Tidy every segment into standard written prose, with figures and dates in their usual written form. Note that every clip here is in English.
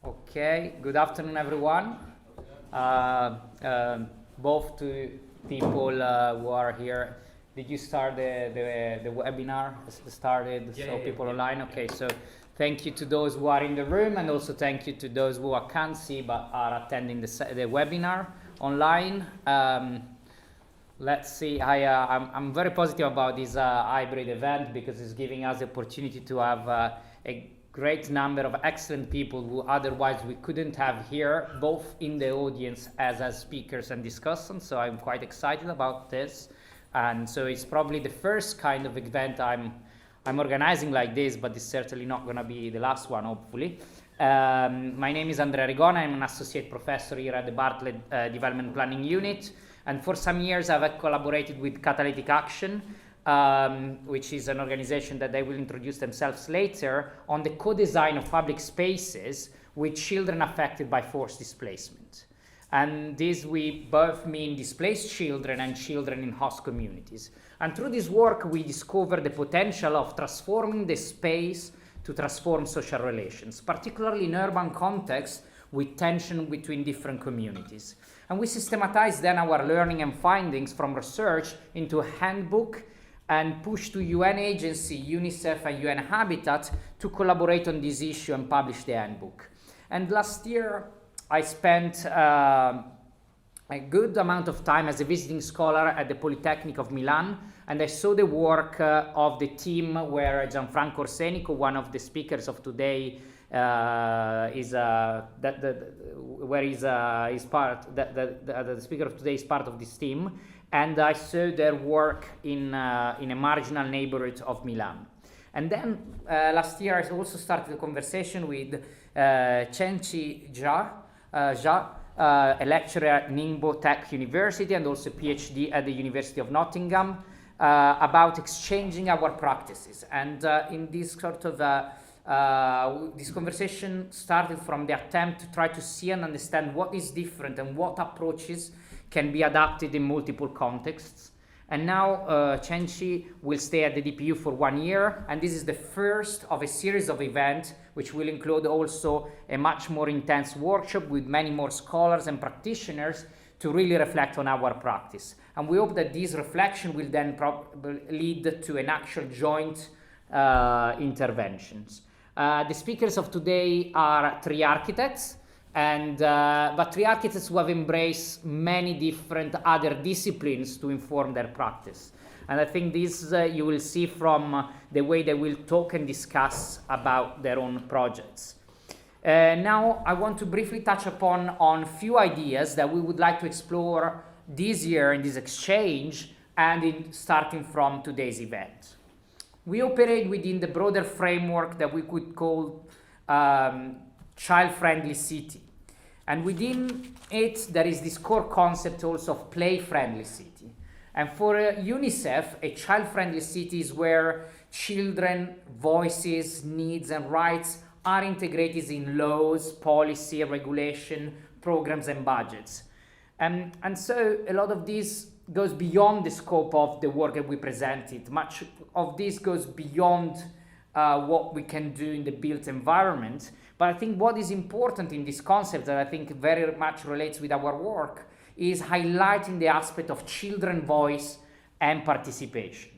Okay, good afternoon, everyone. Both to people who are here. Did you start the webinar? Started, Yeah, so yeah, people yeah. online. Okay, so thank you to those who are in the room, and also thank you to those who can't see but are attending the webinar online. Let's see. I'm very positive about this hybrid event because it's giving us the opportunity to have a great number of excellent people who otherwise we couldn't have here, both in the audience as speakers and discussants. So I'm quite excited about this, and so it's probably the first kind of event I'm organizing like this, but it's certainly not going to be the last one, hopefully. My name is Andrea Rigona. I'm an associate professor here at the Bartlett Development Planning Unit. And for some years, I've collaborated with Catalytic Action, which is an organization that they will introduce themselves later, on the co-design of public spaces with children affected by forced displacement. And this we both mean displaced children and children in host communities. And through this work, we discover the potential of transforming the space to transform social relations, particularly in urban contexts with tension between different communities. And we systematize then our learning and findings from research into a handbook and push to UN agency, UNICEF and UN Habitat to collaborate on this issue and publish the handbook. And last year, I spent a good amount of time as a visiting scholar at the Polytechnic of Milan, and I saw the work of the team where Gianfranco Orsenico, one of the speakers of today, the speaker of today is part of this team, and I saw their work in a marginal neighborhood of Milan. And then last year I also started a conversation with Chenchi Jia, a lecturer at Ningbo Tech University and also a PhD at the University of Nottingham, about exchanging our practices. And in this sort of this conversation started from the attempt to try to see and understand what is different and what approaches can be adapted in multiple contexts. And now Chenchi will stay at the DPU for 1 year, and this is the first of a series of events which will include also a much more intense workshop with many more scholars and practitioners to really reflect on our practice. And we hope that this reflection will then lead to an actual joint interventions. The speakers of today are three architects, but three architects who have embraced many different other disciplines to inform their practice. And I think this you will see from the way they will talk and discuss about their own projects. Now I want to briefly touch upon on few ideas that we would like to explore this year in this exchange and starting from today's event. We operate within the broader framework that we could call child-friendly city. And within it, there is this core concept also of play-friendly city. And for UNICEF, a child-friendly city is where children, voices, needs, and rights are integrated in laws, policy, regulation, programs, and budgets. And so a lot of this goes beyond the scope of the work that we presented. Much of this goes beyond what we can do in the built environment. But I think what is important in this concept that I think very much relates with our work is highlighting the aspect of children's voice and participation.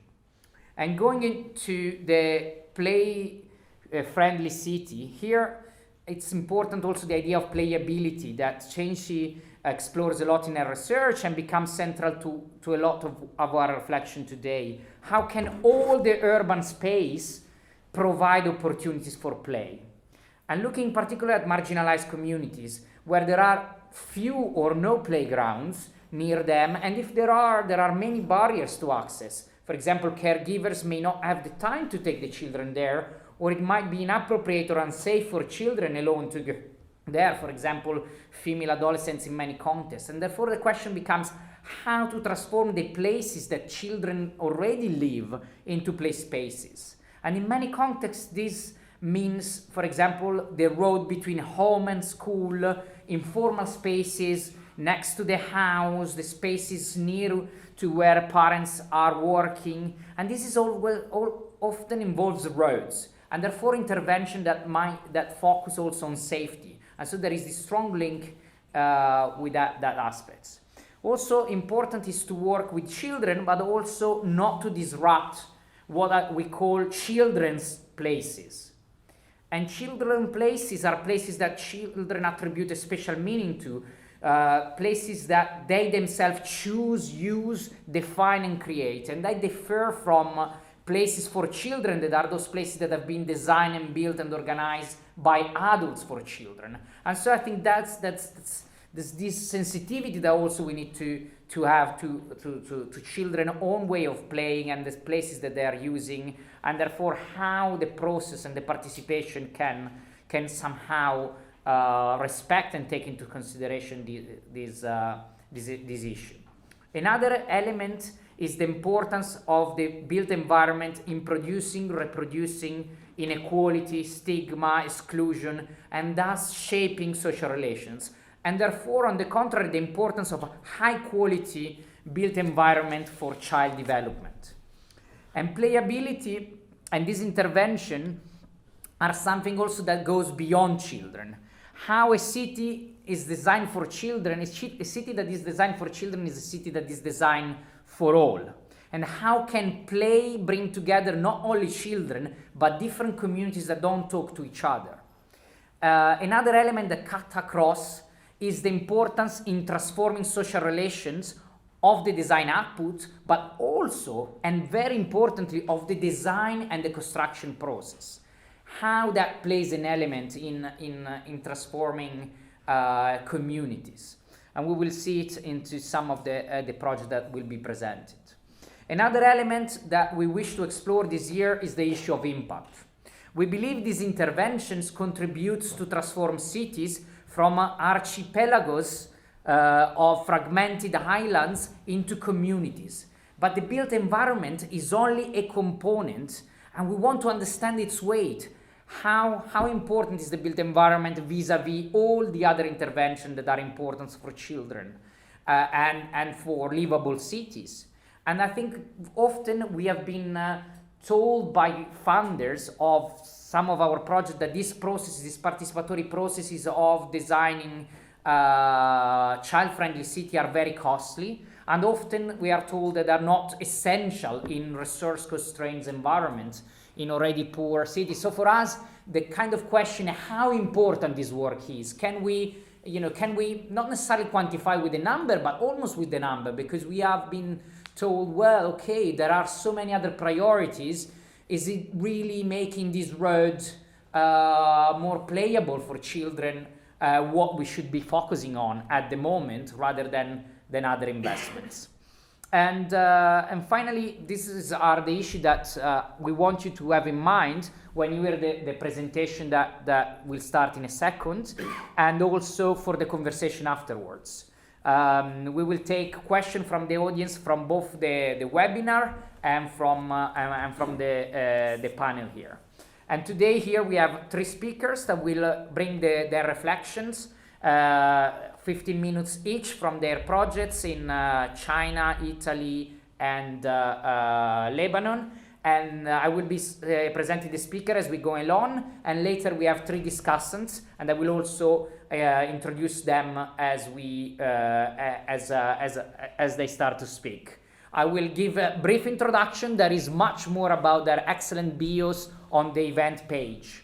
And going into the play-friendly city, here it's important also the idea of playability that Chenchi explores a lot in her research and becomes central to a lot of our reflection today. How can all the urban space provide opportunities for play? And looking particularly at marginalized communities where there are few or no playgrounds near them, and if there are many barriers to access. For example, caregivers may not have the time to take the children there, or it might be inappropriate or unsafe for children alone to go there, for example, female adolescents in many contexts. And therefore the question becomes how to transform the places that children already live into play spaces. And in many contexts this means, for example, the road between home and school, informal spaces next to the house, the spaces near to where parents are working, and this is all often involves roads, and therefore intervention that focus also on safety. And so there is this strong link with that aspects. Also important is to work with children, but also not to disrupt what we call children's places. And children's places are places that children attribute a special meaning to, places that they themselves choose, use, define, and create. And they differ from places for children that are those places that have been designed and built and organized by adults for children. And so I think that's this sensitivity that also we need to have to children's own way of playing and the places that they are using, and therefore how the process and the participation can somehow respect and take into consideration this issue. Another element is the importance of the built environment in producing, reproducing inequality, stigma, exclusion, and thus shaping social relations. And therefore, on the contrary, the importance of a high-quality built environment for child development. And playability and this intervention are something also that goes beyond children. How a city is designed for children, a city that is designed for children is a city that is designed for all. And how can play bring together not only children, but different communities that don't talk to each other? Another element that cut across is the importance in transforming social relations of the design output, but also, and very importantly, of the design and the construction process. How that plays an element in transforming communities. And we will see it into some of the projects that will be presented. Another element that we wish to explore this year is the issue of impact. We believe these interventions contribute to transform cities from archipelagos of fragmented islands into communities. But the built environment is only a component, and we want to understand its weight. How important is the built environment vis-a-vis all the other interventions that are important for children and for livable cities? And I think often we have been told by funders of some of our projects that this participatory processes of designing child-friendly city are very costly, and often we are told that they are not essential in resource-constrained environments in already poor cities. So for us, the kind of question how important this work is, can we not necessarily quantify with a number, but almost with the number, because we have been told, well, okay, there are so many other priorities. Is it really making this road more playable for children, what we should be focusing on at the moment rather than other investments? And finally, are the issue that we want you to have in mind when you hear the presentation that will start in a second, and also for the conversation afterwards. We will take questions from the audience from both the webinar and from the panel here. And today here we have 3 speakers that will bring their reflections, 15 minutes each from their projects in China, Italy, and Lebanon. And I will be presenting the speaker as we go along, and later we have 3 discussants, and I will also introduce them as we as they start to speak. I will give a brief introduction. There is much more about their excellent bios on the event page.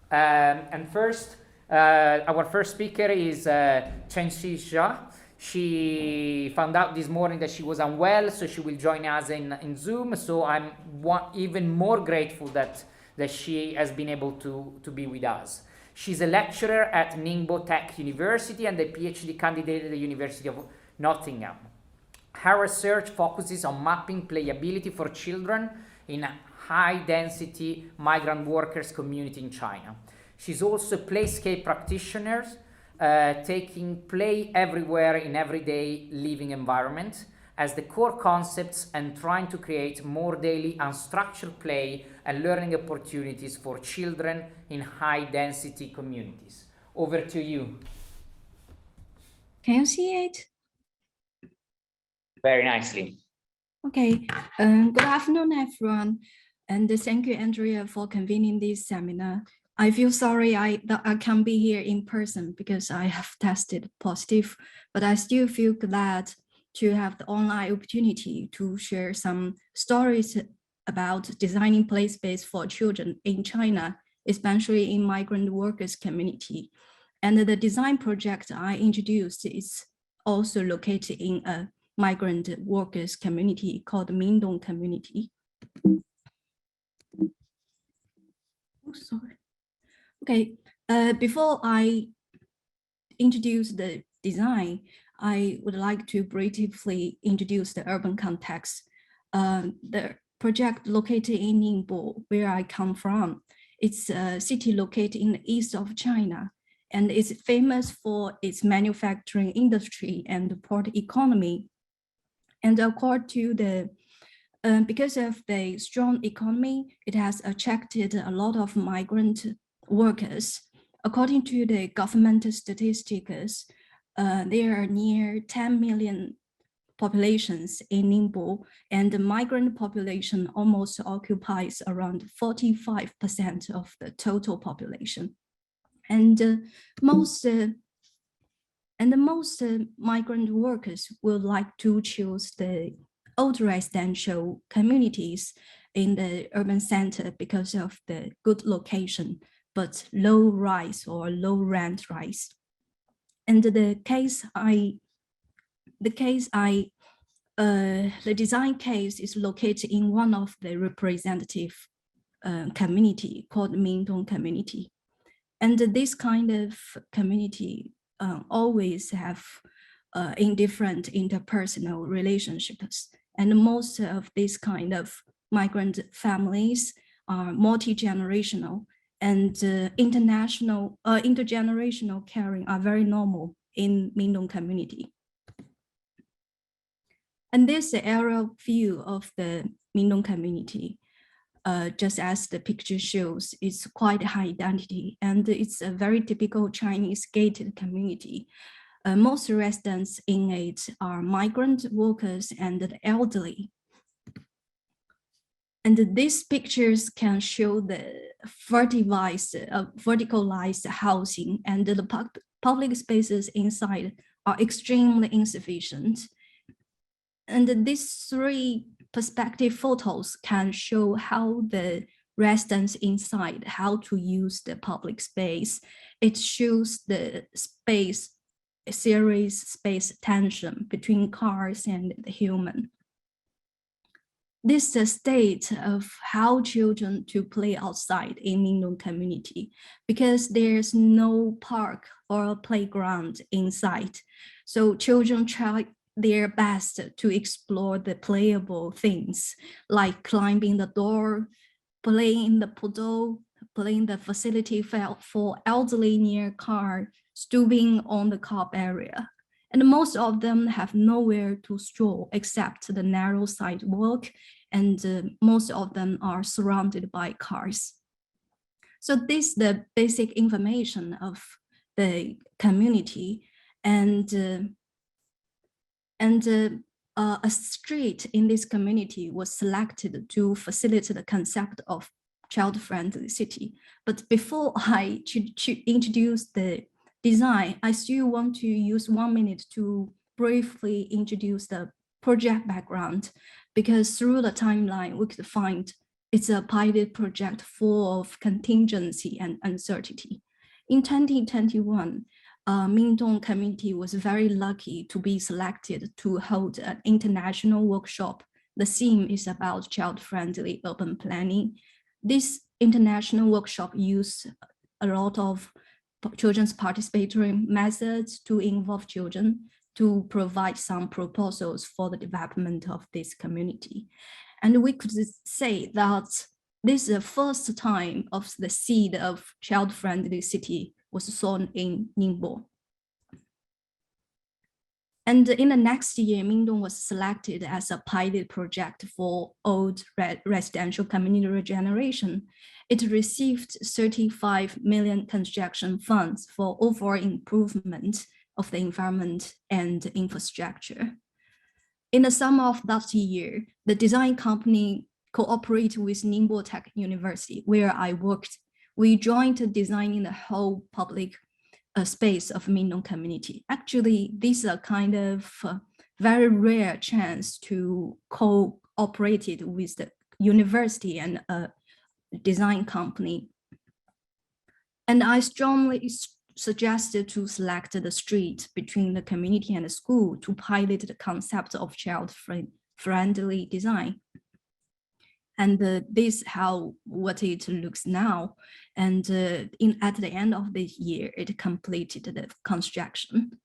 And first, our first speaker is Chen Xia. She found out this morning that she was unwell, so she will join us in Zoom. So I'm even more grateful that she has been able to be with us. She's a lecturer at Ningbo Tech University and a PhD candidate at the University of Nottingham. Her research focuses on mapping playability for children in a high-density migrant workers community in China. She's also a playscape practitioner, taking play everywhere in everyday living environment as the core concepts and trying to create more daily unstructured play and learning opportunities for children in high-density communities. Over to you. Can you see it? Very nicely. Okay. Good afternoon, everyone. And thank you, Andrea, for convening this seminar. I feel sorry that I can't be here in person because I have tested positive, but I still feel glad to have the online opportunity to share some stories about designing play space for children in China, especially in migrant workers community. And the design project I introduced is also located in a migrant workers community called Mindong community. Oh, sorry. Okay, before I introduce the design, I would like to briefly introduce the urban context. The project located in Ningbo, where I come from, it's a city located in the east of China, and it's famous for its manufacturing industry and the port economy. And according to the because of the strong economy, it has attracted a lot of migrant workers. According to the government statistics, there are near 10 million populations in Ningbo, and the migrant population almost occupies around 45% of the total population. And most migrant workers would like to choose the old residential communities in the urban center because of the good location, but low rise or low rent rise. And the design case is located in one of the representative community called Mindong community. And this kind of community always have indifferent interpersonal relationships. And most of these kind of migrant families are multi-generational, and intergenerational caring are very normal in Mindong community. And this is the aerial view of the Mindong community. Just as the picture shows, it's quite high identity, and it's a very typical Chinese gated community. Most residents in it are migrant workers and the elderly. And these pictures can show the verticalized housing, and the public spaces inside are extremely insufficient. And these three perspective photos can show how the residents inside, how to use the public space. It shows the series space tension between cars and the human. This is a state of how children to play outside in Mindong community because there's no park or playground inside. So children try their best to explore the playable things like climbing the door, playing in the puddle, playing the facility for elderly near car, stooping on the carp area. And most of them have nowhere to stroll except the narrow sidewalk, and most of them are surrounded by cars. So this is the basic information of the community, and a street in this community was selected to facilitate the concept of child-friendly city. But before I introduce the design, I still want to use 1 minute to briefly introduce the project background, because through the timeline, we could find it's a pilot project full of contingency and uncertainty. In 2021, Mindong community was very lucky to be selected to hold an international workshop. The theme is about child-friendly urban planning. This international workshop used a lot of children's participatory methods to involve children to provide some proposals for the development of this community. And we could say that this is the first time of the seed of child-friendly city was sown in Ningbo. And in the next year, Mindong was selected as a pilot project for old residential community regeneration. It received 35 million construction funds for overall improvement of the environment and infrastructure. In the summer of that year, the design company cooperated with Ningbo Tech University, where I worked we joined designing the whole public space of Minong community. Actually, this is a kind of very rare chance to cooperate with the university and a design company. And I strongly suggested to select the street between the community and the school to pilot the concept of child-friendly design. And this is how what it looks now. And at the end of the year, it completed the construction.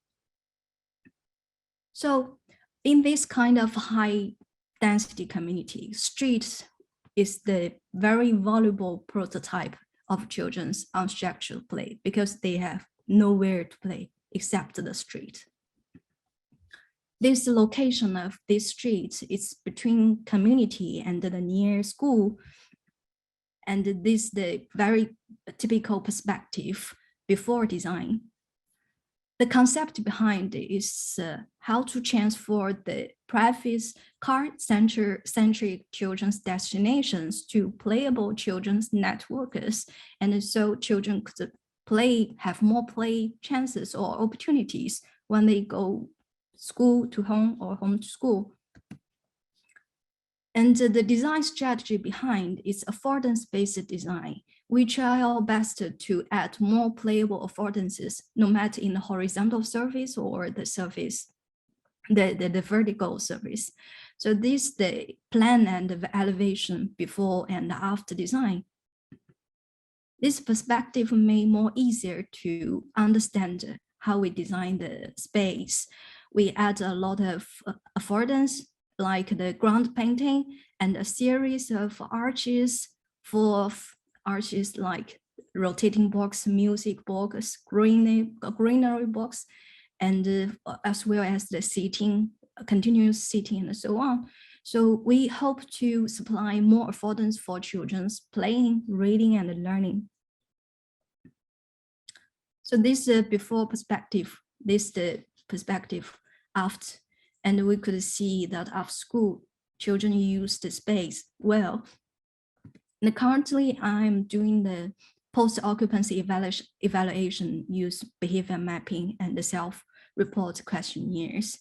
So in this kind of high density community, streets is the very valuable prototype of children's unstructured play because they have nowhere to play except the street. This location of this street is between community and the near school. And this is the very typical perspective before design. The concept behind it is how to transfer the private car-centric children's destinations to playable children's networks. And so children could have more play chances or opportunities when they go school to home or home to school. And the design strategy behind is affordance-based design. We try our best to add more playable affordances, no matter in the horizontal surface or the surface, the vertical surface. So this is the plan and the elevation before and after design. This perspective made more easier to understand how we design the space. We add a lot of affordance, like the ground painting and a series of arches like rotating box, music box, greenery box, and as well as the seating, continuous seating and so on. So we hope to supply more affordance for children's playing, reading, and learning. So this is before perspective, this is the perspective after. And we could see that after school, children use the space well. And currently, I'm doing the post-occupancy evaluation, use behavior mapping and the self-report questionnaires.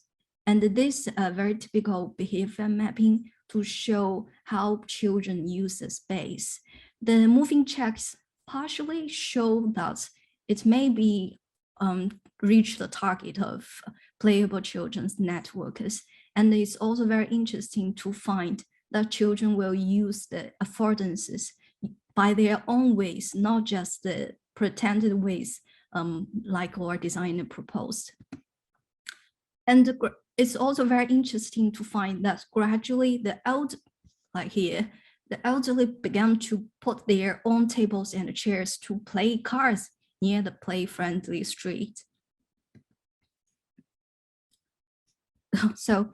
And this is a very typical behavior mapping to show how children use the space. The moving checks partially show that it may be reach the target of playable children's networks. And it's also very interesting to find that children will use the affordances by their own ways, not just the pretended ways like our designer proposed. And it's also very interesting to find that gradually the elderly began to put their own tables and chairs to play cards near the play-friendly street. So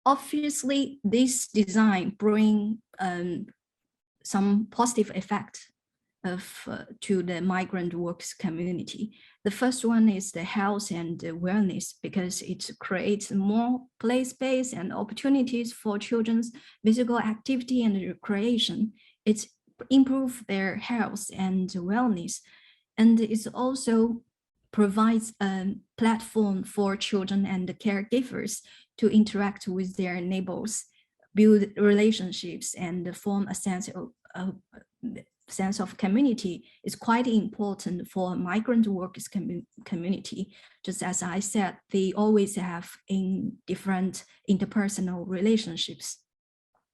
obviously this design bring some positive effect to the migrant workers community. The first one is the health and the wellness, because it creates more play space and opportunities for children's physical activity and recreation. It improves their health and wellness. And it also provides a platform for children and caregivers to interact with their neighbors, build relationships, and form a sense of community. Is quite important for migrant workers community. Just as I said, they always have different interpersonal relationships.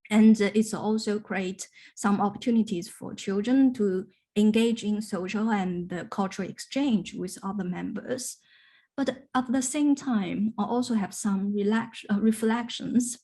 And it's also create some opportunities for children to engage in social and cultural exchange with other members. But at the same time, I also have some reflections.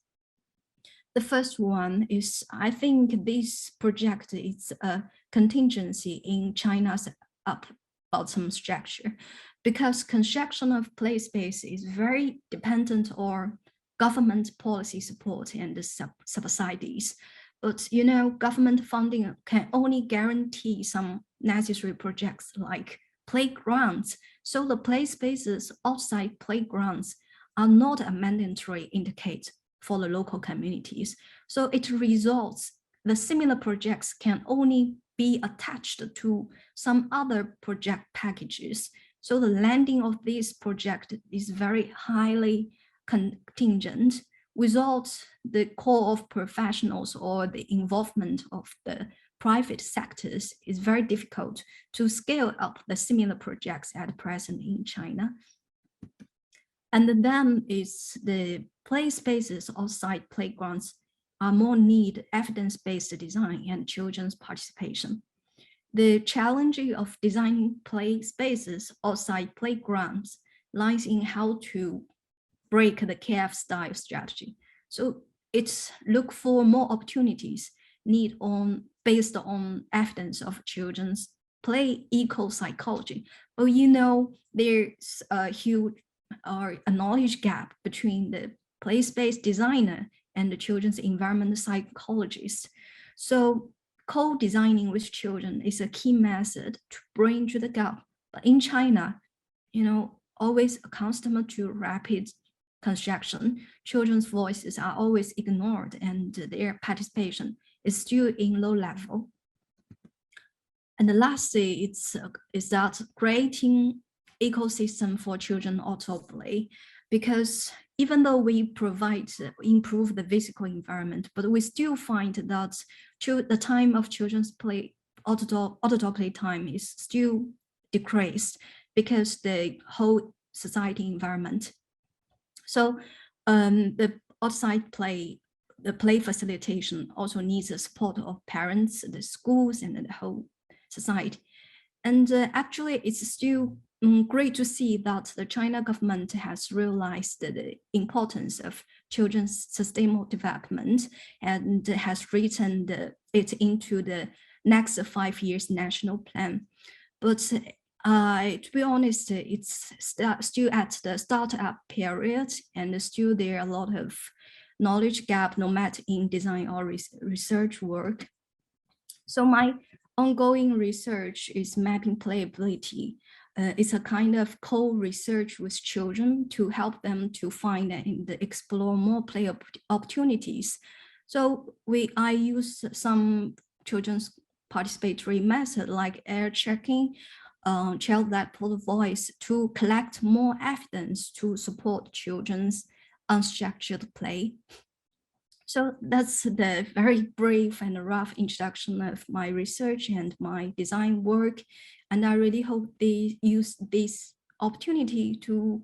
The first one is, I think this project is a contingency in China's up-bottom structure, because construction of play space is very dependent on government policy support and subsidies. But you know, government funding can only guarantee some necessary projects like playgrounds. So the play spaces outside playgrounds are not a mandatory indicator for the local communities. So it results, the similar projects can only be attached to some other project packages. So the landing of this project is very highly contingent. Without the core of professionals or the involvement of the private sectors, it's very difficult to scale up the similar projects at present in China. And then is the play spaces outside playgrounds are more need evidence-based design and children's participation. The challenge of designing play spaces outside playgrounds lies in how to break the KF style strategy. So it's look for more opportunities based on evidence of children's play eco-psychology. But you know, there's a huge a knowledge gap between the play space designer and the children's environment psychologist. So co-designing with children is a key method to bridge the gap. But in China, you know, always accustomed to rapid construction, children's voices are always ignored and their participation is still in low level. And lastly, is that creating ecosystem for children auto play, because even though we improve the physical environment, but we still find that the time of children's play, outdoor play time is still decreased because the whole society environment. So the outside play, the play facilitation also needs the support of parents, the schools, and the whole society. And actually, it's still great to see that the China government has realized the importance of children's sustainable development and has written it into the next 5 years national plan. But to be honest, it's still at the startup period, and still there are a lot of knowledge gap, no matter in design or research work. So my ongoing research is mapping playability. It's a kind of co-research with children to help them to find and explore more play opportunities. So I use some children's participatory method like air checking, child-led voice to collect more evidence to support children's unstructured play. So that's the very brief and rough introduction of my research and my design work. And I really hope they use this opportunity to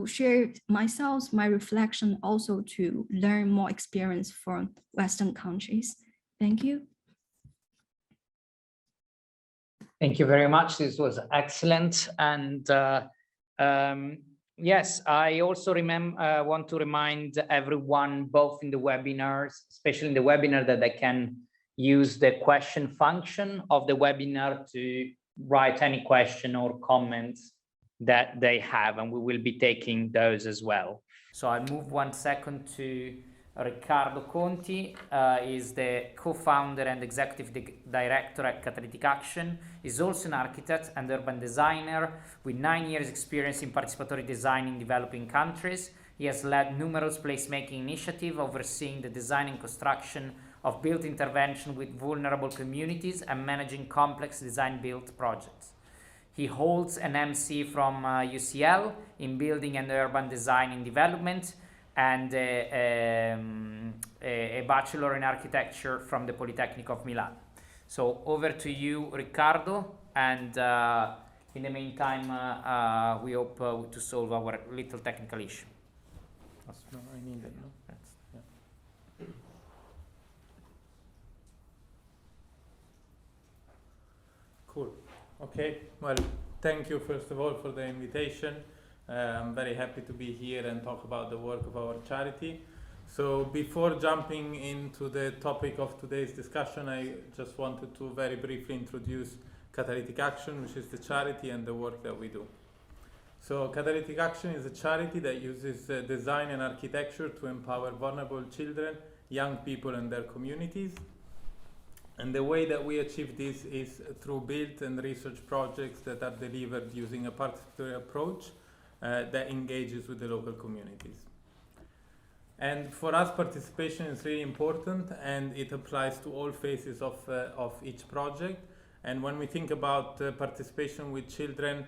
share my reflection, also to learn more experience from Western countries. Thank you. Thank you very much. This was excellent. And yes, I also want to remind everyone, both in the webinars, especially in the webinar, that they can use the question function of the webinar to write any question or comments that they have, and we will be taking those as well. So I'll move 1 second to Riccardo Conti. Is the co-founder and executive director at Catalytic Action. He's also an architect and urban designer with 9 years experience in participatory design in developing countries. He has led numerous placemaking initiatives, overseeing the design and construction of built intervention with vulnerable communities and managing complex design-build projects. He holds an MC from UCL in building and urban design and development, and a bachelor in architecture from the Polytechnic of Milan. So over to you, Riccardo, and in the meantime, we hope to solve our little technical issue. No, I need it, no? Yeah. Cool. Okay. Well, thank you first of all for the invitation. I'm very happy to be here and talk about the work of our charity. So before jumping into the topic of today's discussion, I just wanted to very briefly introduce Catalytic Action, which is the charity and the work that we do. So Catalytic Action is a charity that uses design and architecture to empower vulnerable children, young people and their communities. And the way that we achieve this is through built and research projects that are delivered using a participatory approach that engages with the local communities. And for us, participation is really important, and it applies to all phases of each project. And when we think about participation with children,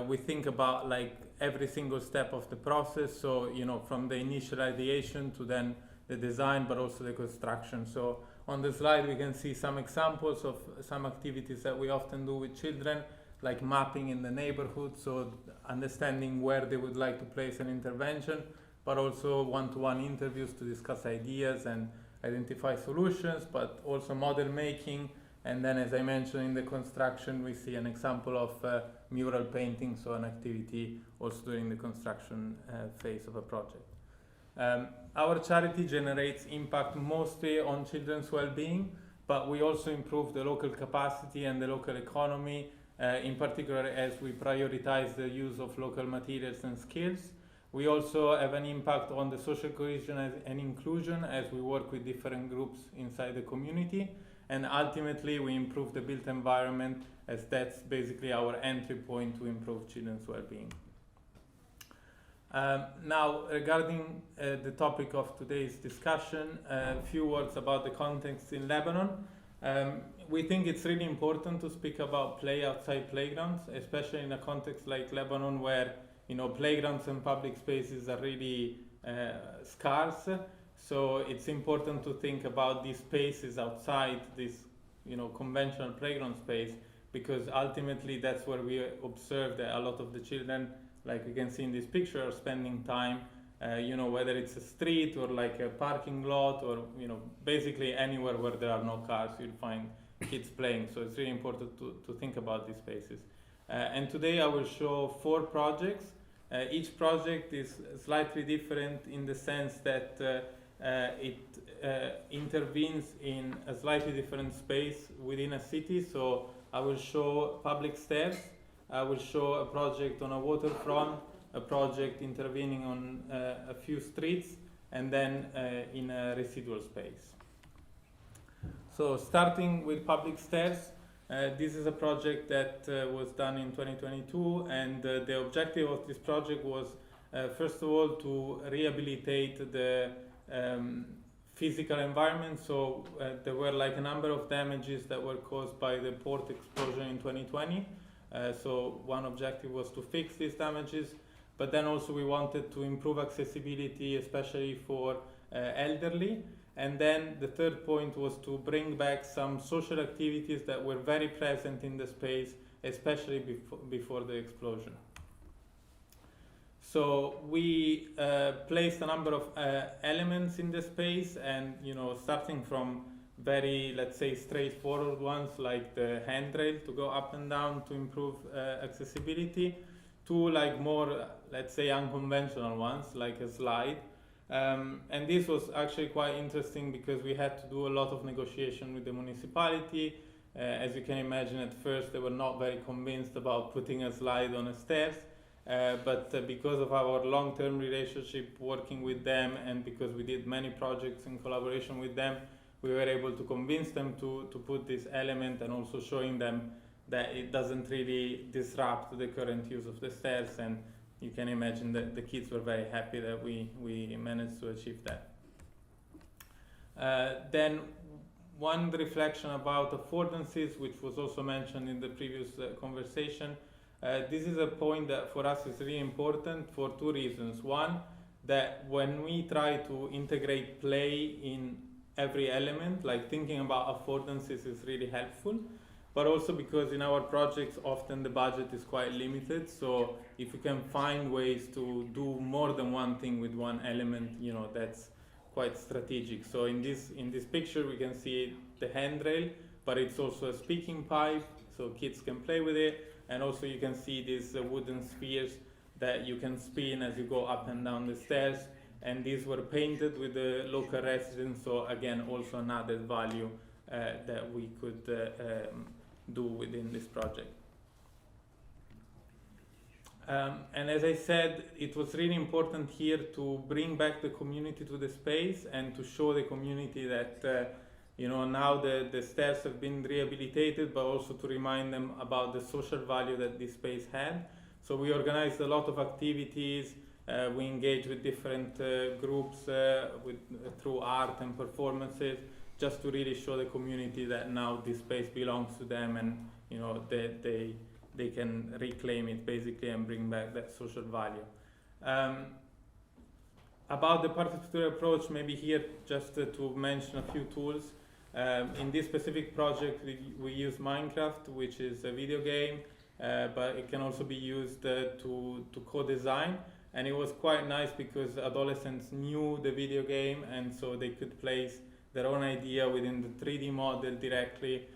we think about like every single step of the process. So, you know, from the initial ideation to then the design, but also the construction. So on the slide, we can see some examples of some activities that we often do with children, like mapping in the neighborhood, so understanding where they would like to place an intervention, but also one-to-one interviews to discuss ideas and identify solutions, but also model making. And then, as I mentioned, in the construction, we see an example of mural painting, so an activity also during the construction phase of a project. Our charity generates impact mostly on children's well-being, but we also improve the local capacity and the local economy, in particular as we prioritize the use of local materials and skills. We also have an impact on the social cohesion and inclusion as we work with different groups inside the community. And ultimately, we improve the built environment, as that's basically our entry point to improve children's well-being. Now, regarding the topic of today's discussion, a few words about the context in Lebanon. We think it's really important to speak about play outside playgrounds, especially in a context like Lebanon, where playgrounds and public spaces are really scarce. So it's important to think about these spaces outside this, conventional playground space, because ultimately that's where we observe that a lot of the children, like we can see in this picture, are spending time, whether it's a street or like a parking lot or, basically anywhere where there are no cars, you'll find kids playing. So it's really important to think about these spaces. And today I will show 4 projects. Each project is slightly different in the sense that it intervenes in a slightly different space within a city. So I will show public stairs, I will show a project on a waterfront, a project intervening on a few streets, and then in a residual space. So starting with public stairs, this is a project that was done in 2022, and the objective of this project was, first of all, to rehabilitate the physical environment. So there were like a number of damages that were caused by the port explosion in 2020. So one objective was to fix these damages, but then also we wanted to improve accessibility, especially for elderly. And then the third point was to bring back some social activities that were very present in the space, especially before the explosion. So we placed a number of elements in the space, and starting from very, let's say, straightforward ones like the handrail to go up and down to improve accessibility, to like more, let's say, unconventional ones like a slide. And this was actually quite interesting because we had to do a lot of negotiation with the municipality. As you can imagine, at first they were not very convinced about putting a slide on a stairs, but because of our long-term relationship working with them, and because we did many projects in collaboration with them, we were able to convince them to put this element, and also showing them that it doesn't really disrupt the current use of the stairs. And you can imagine that the kids were very happy that we managed to achieve that. Then one reflection about affordances, which was also mentioned in the previous conversation. This is a point that for us is really important for 2 reasons. One, that when we try to integrate play in every element, like thinking about affordances is really helpful, but also because in our projects often the budget is quite limited. So if you can find ways to do more than one thing with one element, that's quite strategic. So in this picture we can see the handrail, but it's also a speaking pipe, so kids can play with it. And also you can see these wooden spheres that you can spin as you go up and down the stairs. And these were painted with the local residents, so again, also an added value that we could do within this project. And as I said, it was really important here to bring back the community to the space and to show the community that now the stairs have been rehabilitated, but also to remind them about the social value that this space had. So we organized a lot of activities, We engage with different groups through art and performances, just to really show the community that now this space belongs to them, and they can reclaim it basically and bring back that social value. About the participatory approach, maybe here just to mention a few tools. In this specific project, we use Minecraft, which is a video game, but it can also be used to co-design. And it was quite nice because adolescents knew the video game, and so they could place their own idea within the 3D model directly,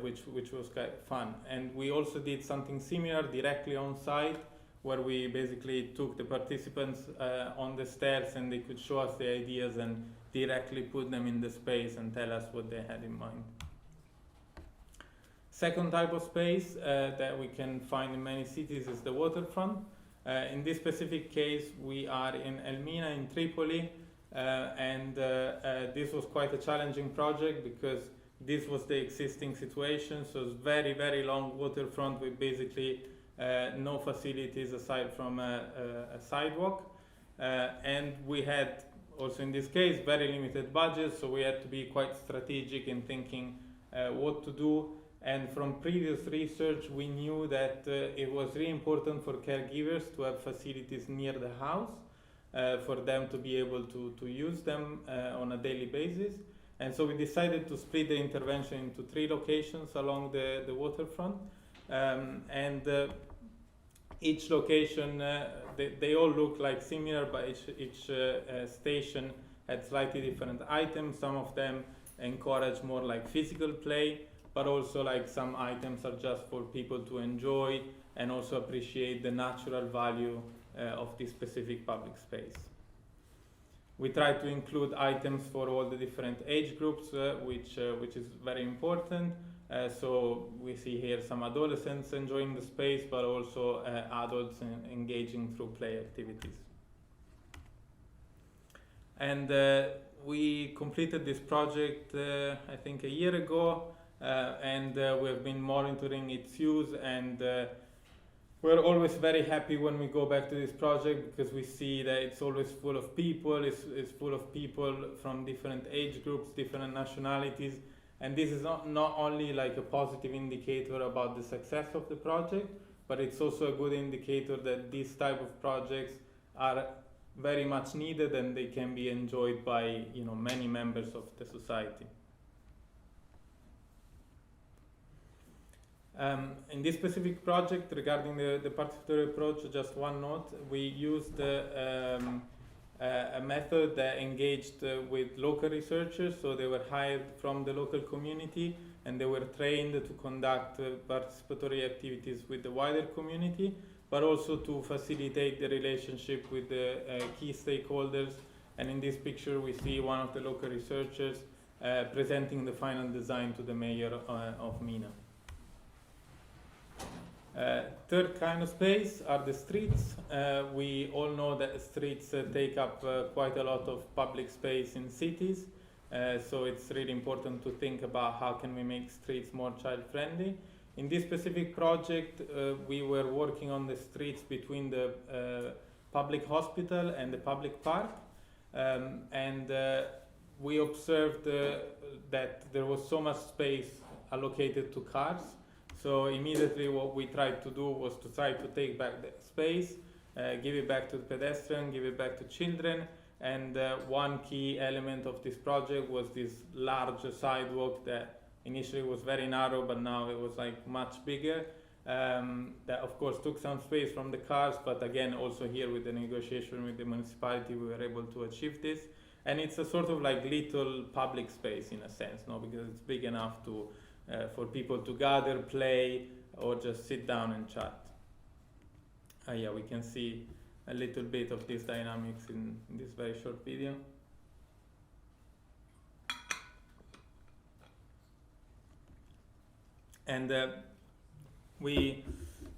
which was quite fun. And we also did something similar directly on site, where we basically took the participants on the stairs, and they could show us the ideas and directly put them in the space and tell us what they had in mind. Second type of space that we can find in many cities is the waterfront. In this specific case, we are in Elmina in Tripoli, and this was quite a challenging project because this was the existing situation. So it's very, very long waterfront with basically no facilities aside from a sidewalk. And we had also in this case very limited budget, so we had to be quite strategic in thinking what to do. And from previous research, we knew that it was really important for caregivers to have facilities near the house for them to be able to use them on a daily basis. And so we decided to split the intervention into 3 locations along the waterfront. Each location, they all look like similar, but each station had slightly different items. Some of them encourage more like physical play, but also like some items are just for people to enjoy and also appreciate the natural value of this specific public space. We try to include items for all the different age groups, which is very important. So we see here some adolescents enjoying the space, but also adults engaging through play activities. And we completed this project, I think, a year ago. And we have been monitoring its use, and we're always very happy when we go back to this project because we see that it's always full of people, it's full of people from different age groups, different nationalities, and this is not only like a positive indicator about the success of the project, but it's also a good indicator that these type of projects are very much needed and they can be enjoyed by many members of the society. In this specific project, regarding the participatory approach, just one note, we used a method that engaged with local researchers, so they were hired from the local community and they were trained to conduct participatory activities with the wider community, but also to facilitate the relationship with the key stakeholders. And in this picture we see one of the local researchers presenting the final design to the mayor of Mina. Third kind of space are the streets. We all know that streets take up quite a lot of public space in cities, so it's really important to think about how can we make streets more child-friendly. In this specific project, we were working on the streets between the public hospital and the public park, and we observed that there was so much space allocated to cars. So immediately what we tried to do was to try to take back that space, give it back to the pedestrian, give it back to children. And one key element of this project was this large sidewalk that initially was very narrow, but now it was like much bigger. That of course took some space from the cars, but again, also here with the negotiation with the municipality, we were able to achieve this. And it's a sort of like little public space in a sense, no? Because it's big enough to for people to gather, play, or just sit down and chat. Yeah, we can see a little bit of these dynamics in this very short video. And we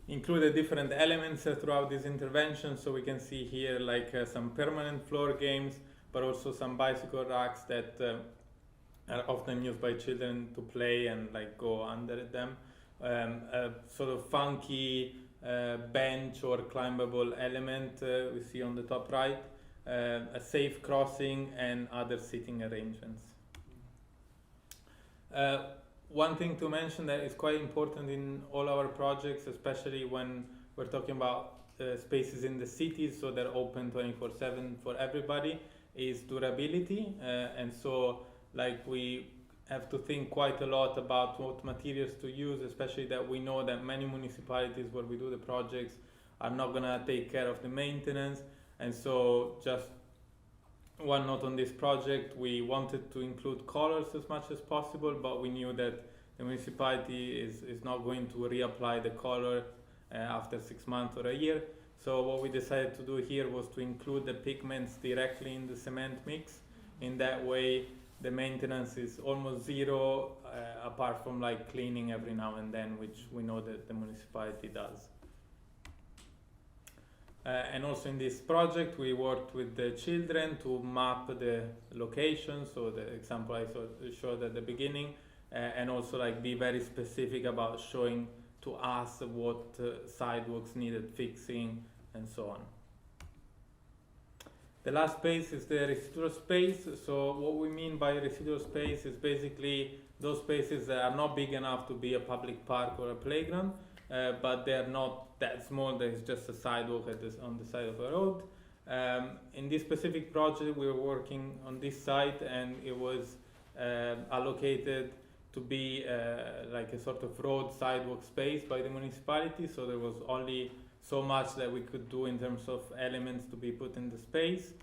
included different elements throughout this intervention, so we can see here like some permanent floor games, but also some bicycle racks that are often used by children to play and like go under them. Sort of funky bench or climbable element we see on the top right, a safe crossing, and other seating arrangements. One thing to mention that is quite important in all our projects, especially when we're talking about spaces in the cities, so they're open 24/7 for everybody, is durability. And so like we have to think quite a lot about what materials to use, especially that we know that many municipalities where we do the projects are not gonna take care of the maintenance. And so just one note on this project, we wanted to include colors as much as possible, but we knew that the municipality is not going to reapply the color after 6 months or a year. So what we decided to do here was to include the pigments directly in the cement mix. In that way, the maintenance is almost zero, apart from like cleaning every now and then, which we know that the municipality does. And also in this project, we worked with the children to map the location. So the example I showed at the beginning, and also like be very specific about showing to us what sidewalks needed fixing and so on. The last space is the residual space. So what we mean by residual space is basically those spaces that are not big enough to be a public park or a playground, but they're not that small. There's just a sidewalk on the side of the road. In this specific project, we were working on this site, and it was allocated to be like a sort of road sidewalk space by the municipality. So there was only so much that we could do in terms of elements to be put in the space.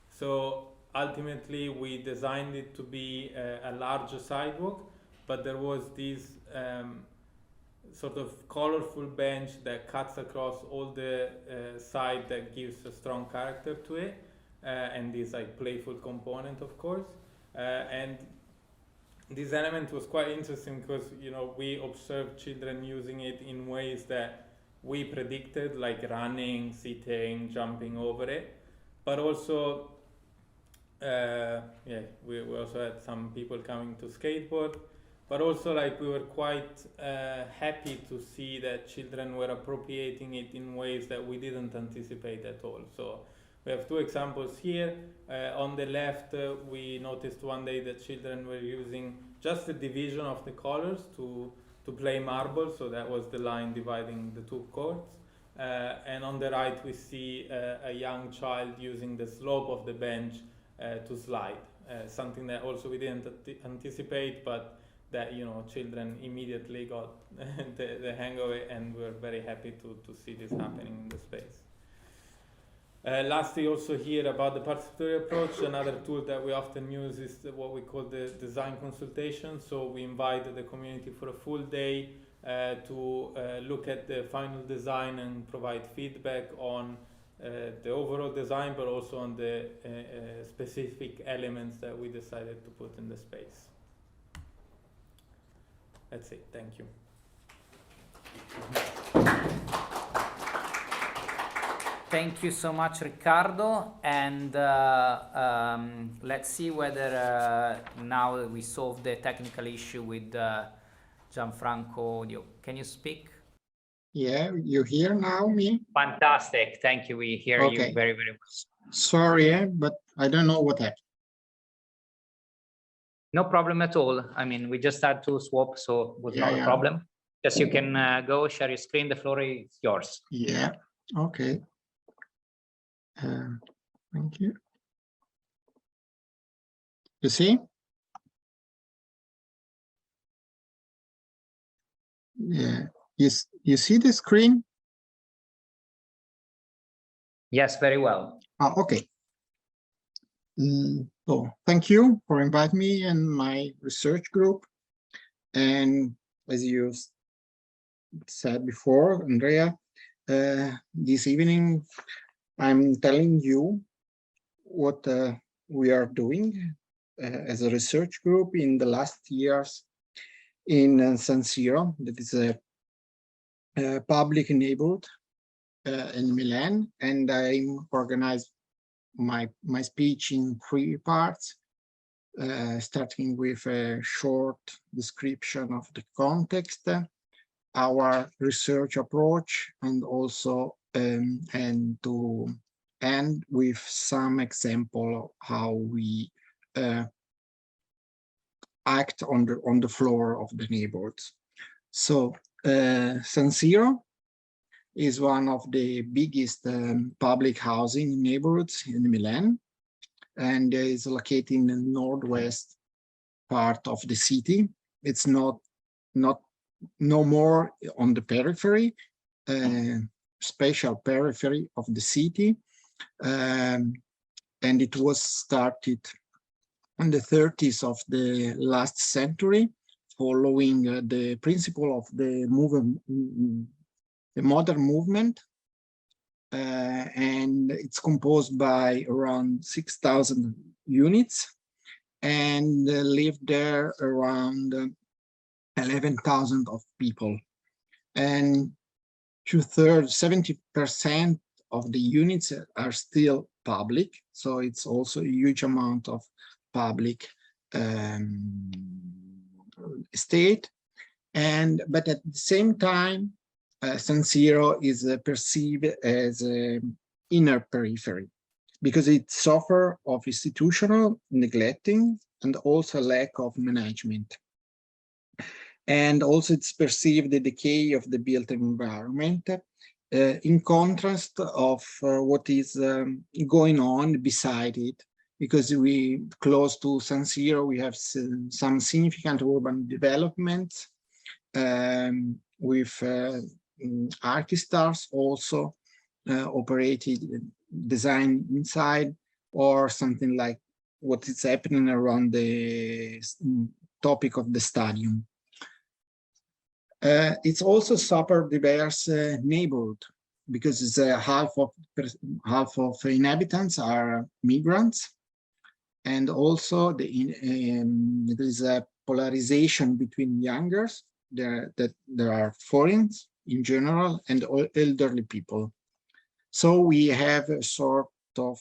So ultimately we designed it to be a larger sidewalk, but there was this sort of colorful bench that cuts across all the side that gives a strong character to it, and this like playful component, of course. And this element was quite interesting because, you know, we observed children using it in ways that we predicted, like running, sitting, jumping over it. But also, we also had some people coming to skateboard. But also, like, we were quite happy to see that children were appropriating it in ways that we didn't anticipate at all. So we have two examples here. On the left, we noticed one day that children were using just the division of the colors to play marbles. So that was the line dividing the two courts. And on the right, we see a young child using the slope of the bench to slide. Something that also we didn't anticipate, but that, you know, children immediately got the hang of it, and we're very happy to see this happening in the space. Lastly, also here about the participatory approach, another tool that we often use is what we call the design consultation. So we invite the community for a full day to look at the final design and provide feedback on the overall design, but also on the specific elements that we decided to put in the space. That's it. Thank you. Thank you so much, Riccardo. And let's see whether now we solved the technical issue with Gianfranco audio. Can you speak? Yeah, you hear now me? Fantastic. Thank you. We hear you very, very well. Sorry, but I don't know what happened. No problem at all. I mean, we just had to swap, so it was not a problem. Just you can go share your screen. The floor is yours. Yeah, okay. Thank you. You see? Yeah, you see the screen? Yes, very well. Okay. So thank you for inviting me and my research group. And as you said before, Andrea, this evening I'm telling you what we are doing as a research group in the last years in San Siro, that is a public neighborhood in Milan, and I'm organized my speech in 3 parts, starting with a short description of the context, our research approach, and also and to end with some example of how we act on the floor of the neighborhoods. So San Siro is one of the biggest public housing neighborhoods in Milan, and is located in the northwest part of the city. It's no more on the periphery, special periphery of the city, and it was started in the 30s of the last century, following the principle of the modern movement, and it's composed by around 6,000 units, and live there around 11,000 of people, and 70% of the units are still public. So it's also a huge amount of public estate, but at the same time, San Siro is perceived as an inner periphery, because it suffers of institutional neglecting and also lack of management. And also it's perceived the decay of the built environment, in contrast of what is going on beside it, because we close to San Siro, we have some significant urban developments with Archistars also operated, designed inside, or something like what is happening around the topic of the stadium. It's also super diverse neighborhood, because it's half of inhabitants are migrants, and also there is a polarization between youngers, there are foreigners in general, and elderly people. So we have a sort of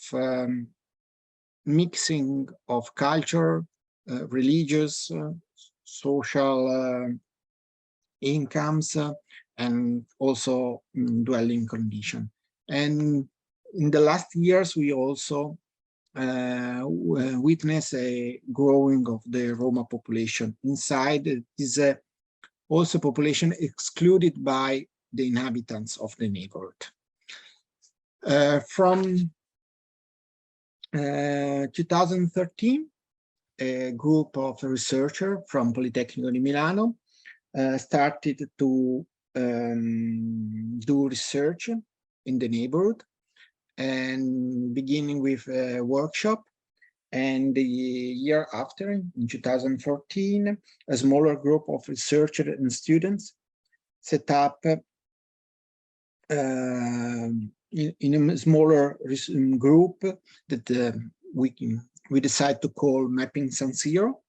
mixing of culture, religious, social incomes, and also dwelling condition. And in the last years, we also witness a growing of the Roma population inside. It is also population excluded by the inhabitants of the neighborhood. From 2013, a group of researchers from Politecnico di Milano started to do research in the neighborhood, and beginning with a workshop. And the year after, in 2014, a smaller group of researchers and students set up in a smaller group that we decided to call Mapping San Siro.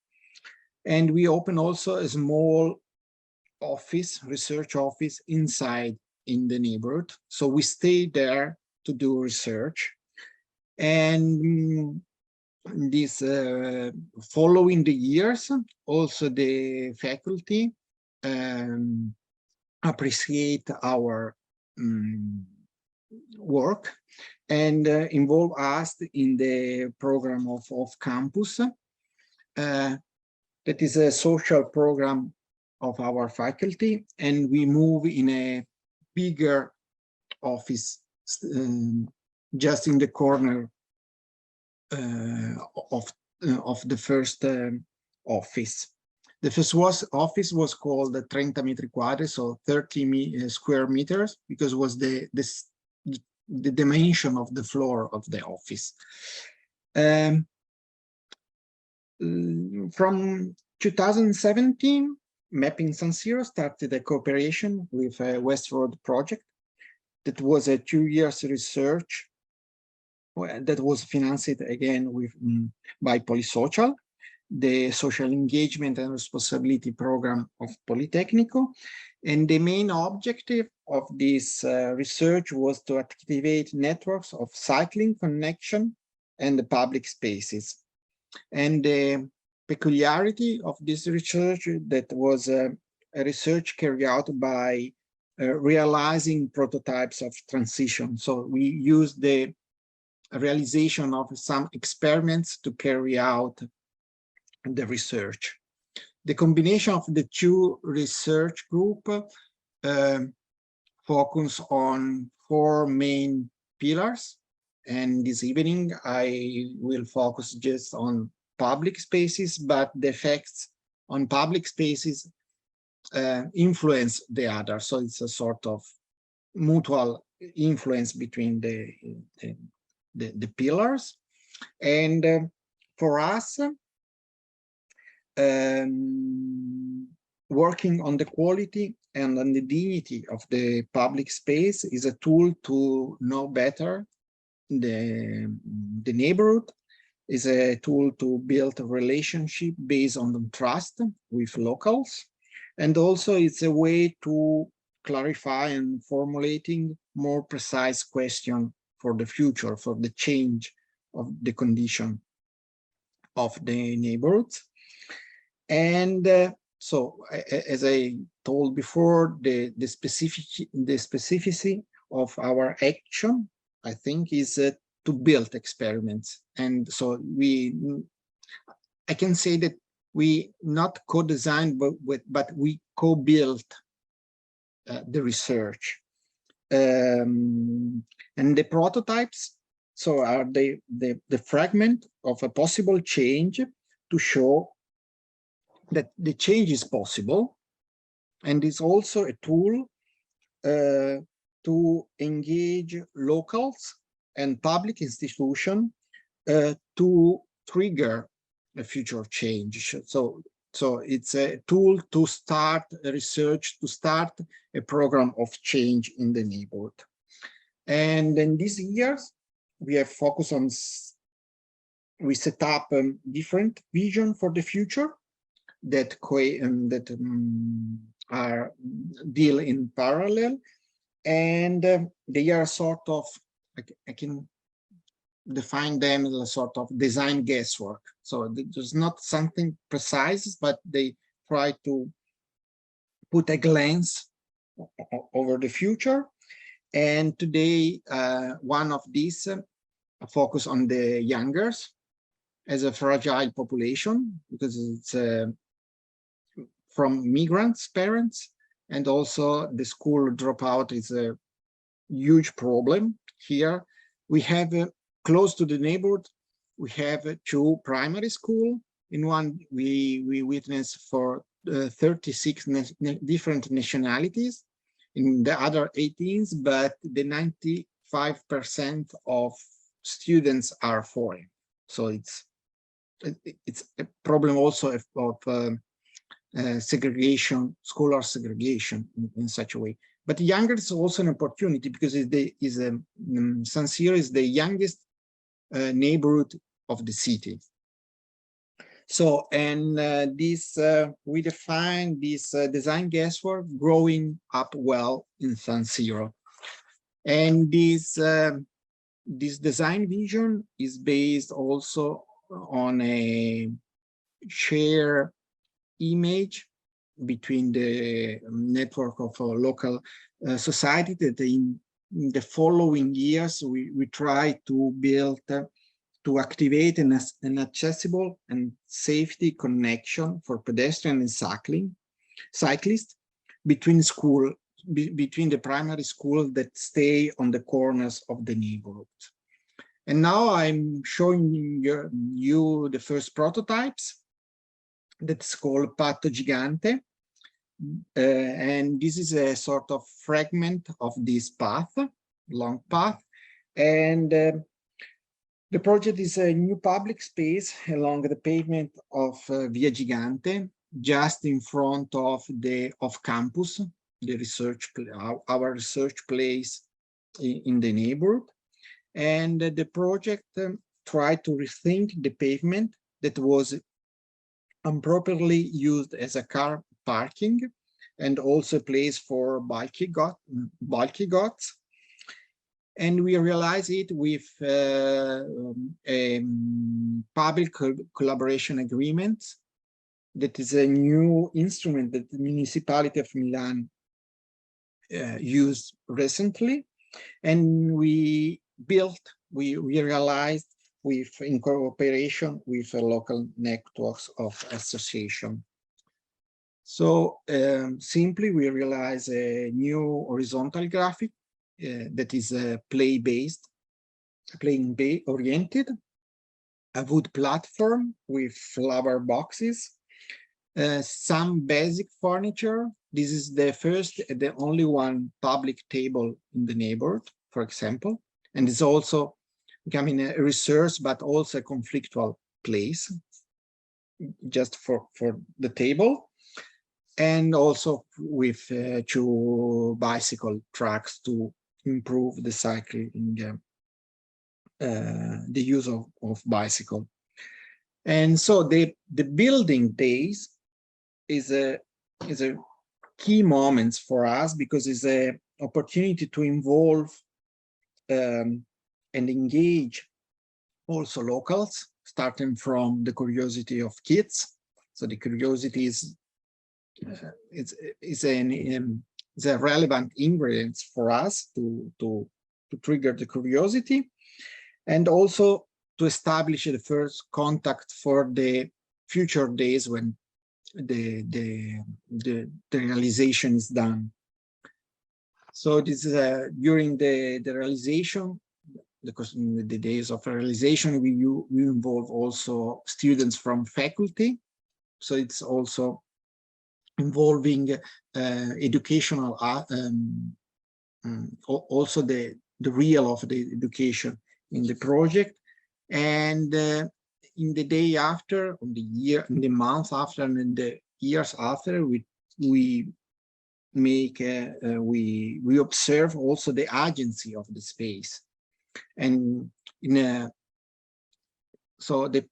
And we opened also a small office, research office inside in the neighborhood. So we stayed there to do research. And this following the years, also the faculty appreciate our work and involve us in the program of campus. That is a social program of our faculty, and we move in a bigger office just in the corner of the first office. The first office was called 30 metri quadri, so 30 square meters, because it was the dimension of the floor of the office. From 2017, Mapping San Siro started a cooperation with a West Road project. That was a 2 years research that was financed again by Polysocial, the social engagement and responsibility program of Politecnico. And the main objective of this research was to activate networks of cycling connection and the public spaces. And the peculiarity of this research that was a research carried out by realizing prototypes of transition. So we use the realization of some experiments to carry out the research. The combination of the two research groups focus on 4 main pillars. And this evening, I will focus just on public spaces, but the effects on public spaces influence the other. So it's a sort of mutual influence between the pillars. And for us, working on the quality and on the dignity of the public space is a tool to know better the neighborhood, is a tool to build a relationship based on trust with locals. And also it's a way to clarify and formulating more precise question for the future, for the change of the condition of the neighborhoods. And so, as I told before, the specificity of our action, I think, is to build experiments. And so I can say that we not co-design, but we co-build the research. And the prototypes, so are the fragment of a possible change to show that the change is possible, and it's also a tool to engage locals and public institutions to trigger a future change. So it's a tool to start research, to start a program of change in the neighborhood. And in these years, we have focused on, we set up a different vision for the future that are deal in parallel, and they are sort of, I can define them as a sort of design guesswork. So there's not something precise, but they try to put a glance over the future. And today, one of these focus on the youngers as a fragile population, because it's from migrants, parents, and also the school dropout is a huge problem here. We have close to the neighborhood, we have 2 primary schools. In one, we witness for 36 different nationalities. In the other 18s, but the 95% of students are foreign. So it's a problem also of segregation, scholar segregation in such a way. But younger is also an opportunity, because San Siro is the youngest neighborhood of the city. So, and we define this design guesswork growing up well in San Siro. And this design vision is based also on a shared image between the network of local society that in the following years we try to build to activate an accessible and safety connection for pedestrian and cyclists between the primary schools that stay on the corners of the neighborhood. And now I'm showing you the first prototypes. That's called Patto Gigante. And this is a sort of fragment of this path, long path. And the project is a new public space along the pavement of Via Gigante, just in front of the off-campus, our research place in the neighborhood. And the project tried to rethink the pavement that was improperly used as a car parking and also a place for bulky goods. And we realize it with a public collaboration agreement that is a new instrument that the municipality of Milan used recently, and we realized in cooperation with local networks of association. So simply we realize a new horizontal graphic that is playing oriented, a wood platform with flower boxes, some basic furniture. This is the only one public table in the neighborhood, for example, and it's also becoming a resource, but also a conflictual place just for the table. And also with 2 bicycle tracks to improve the cycling, the use of bicycle. And so the building days is a key moments for us, because it's a opportunity to involve and engage also locals, starting from the curiosity of kids. So the curiosity is a relevant ingredient for us to trigger the curiosity, and also to establish the first contact for the future days when the realization is done. So this is during the realization, because in the days of realization we involve also students from faculty. So it's also involving educational also the real of the education in the project. And in the day after, on the year, in the month after, and in the years after, we observe also the agency of the space. And so the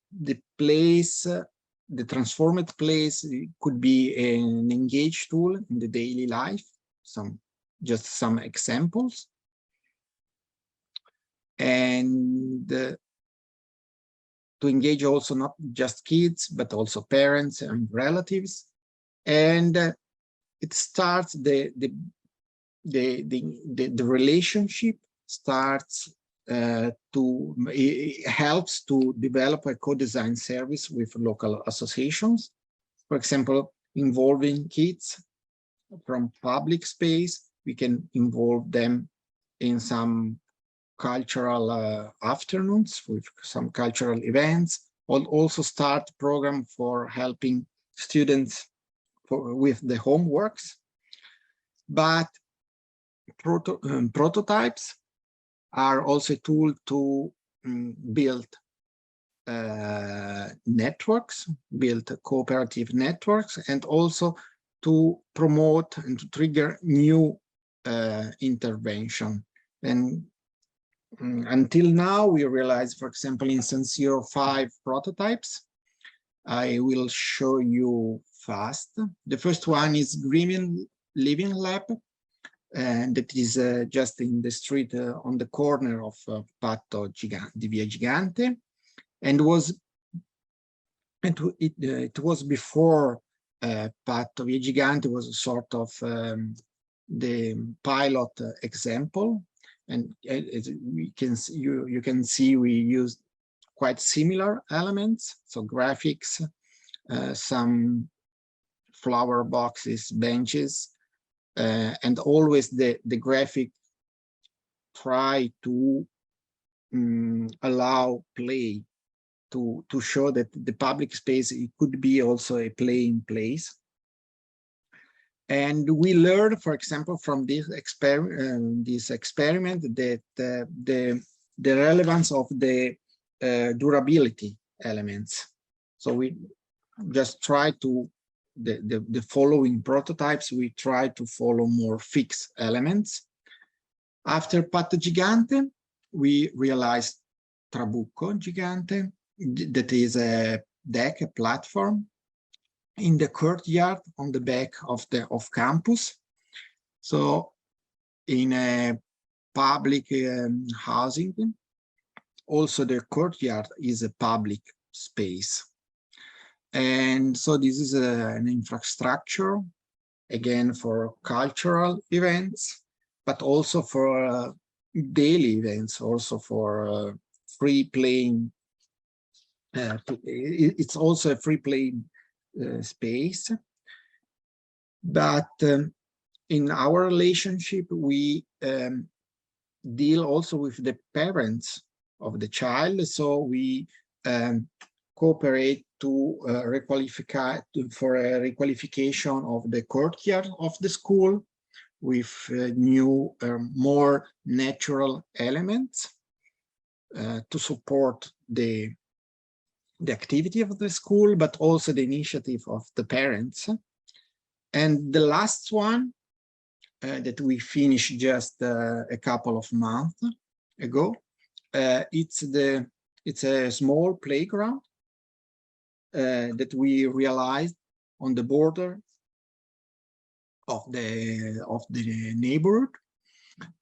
place, the transformed place, could be an engaged tool in the daily life. Just some examples. And to engage also not just kids, but also parents and relatives. And it starts the relationship starts it helps to develop a co-design service with local associations. For example, involving kids from public space, we can involve them in some cultural afternoons with some cultural events. We'll also start a program for helping students with the homeworks. But prototypes are also a tool to build networks, build cooperative networks, and also to promote and to trigger new intervention. And until now, we realized, for example, in San Siro 5 prototypes. I will show you fast. The first one is Green Living Lab, and that is just in the street on the corner of Patto di Via Gigante, and it was before Patto Via Gigante was a sort of the pilot example. And as you can see, we used quite similar elements, so graphics, some flower boxes, benches, and always the graphic try to allow play, to show that the public space, it could be also a playing place. And we learned, for example, from this experiment that the relevance of the durability elements. So we just try to, the following prototypes, we try to follow more fixed elements. After Patto Gigante, we realized Trabucco Gigante, that is a deck, a platform, in the courtyard on the back of campus. So in a public housing, also the courtyard is a public space. And so this is an infrastructure, again, for cultural events, but also for daily events, also for free playing. It's also a free playing space. But in our relationship, we deal also with the parents of the child. So we cooperate to for a requalification of the courtyard of the school with new, more natural elements to support the activity of the school, but also the initiative of the parents. And the last one that we finished just a couple of months ago, it's a small playground that we realized on the border of the neighborhood,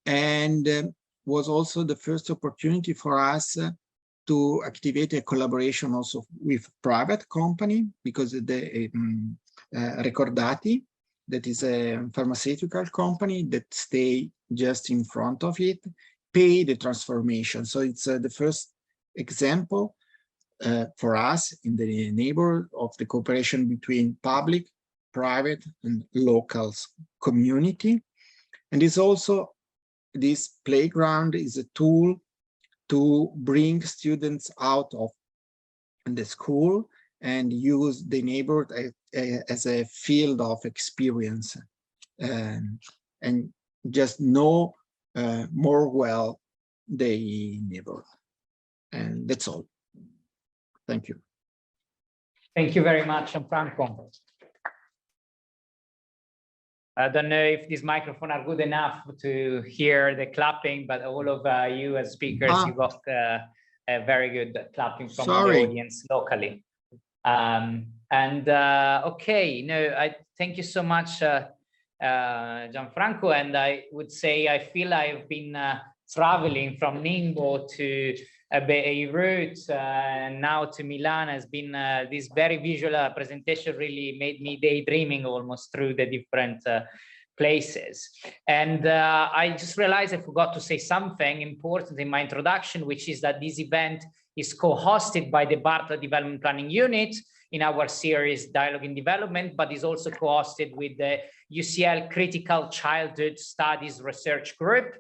and was also the first opportunity for us to activate a collaboration also with private company, because the Recordati, that is a pharmaceutical company that stay just in front of it, pay the transformation. So it's the first example for us in the neighborhood of the cooperation between public, private, and local community. And it's also, this playground is a tool to bring students out of the school and use the neighborhood as a field of experience, and just know more well the neighborhood. And that's all. Thank you. Thank you very much, Gianfranco. I don't know if these microphones are good enough to hear the clapping, but all of you as speakers, you got a very good clapping from the audience locally. Okay, I thank you so much, Gianfranco. And I would say I feel I've been traveling from Ningbo to Beirut and now to Milan. Has been this very visual presentation really made me daydreaming almost through the different places. And I just realized I forgot to say something important in my introduction, which is that this event is co-hosted by the Bartla Development Planning Unit in our series Dialogue in Development, but is also co-hosted with the UCL Critical Childhood Studies Research Group.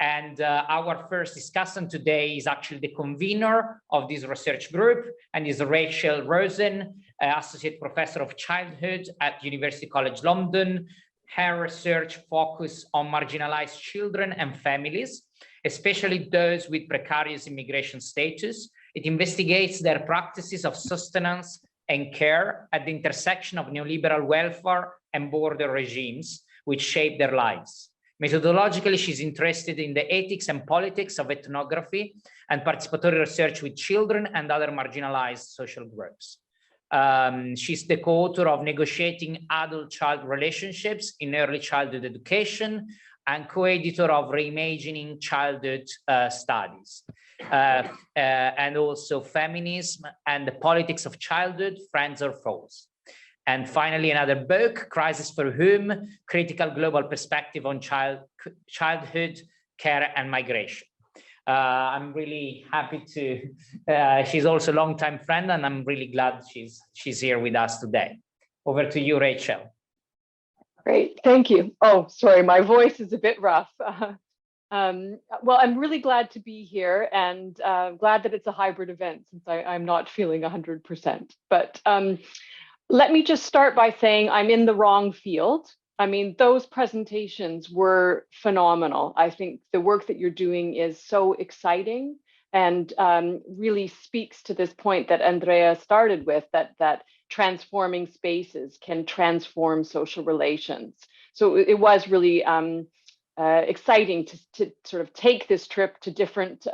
And our first discussant today is actually the convener of this research group, and is Rachel Rosen, Associate Professor of Childhood at University College London. Her research focuses on marginalized children and families, especially those with precarious immigration status. It investigates their practices of sustenance and care at the intersection of neoliberal welfare and border regimes, which shape their lives. Methodologically, she's interested in the ethics and politics of ethnography and participatory research with children and other marginalized social groups. She's the co-author of Negotiating Adult-Child Relationships in Early Childhood Education and co-editor of Reimagining Childhood Studies, and also Feminism and the Politics of Childhood, Friends or Foes. And finally, another book, Crisis for Whom, Critical Global Perspective on Childhood, Care and Migration. I'm really happy to, she's also a longtime friend, and I'm really glad she's here with us today. Over to you, Rachel. Great, thank you. Oh, sorry, my voice is a bit rough. Well, I'm really glad to be here, and glad that it's a hybrid event since I'm not feeling 100%. But let me just start by saying I'm in the wrong field. I mean, those presentations were phenomenal. I think the work that you're doing is so exciting and really speaks to this point that Andrea started with, that transforming spaces can transform social relations. So it was really exciting to sort of take this trip to different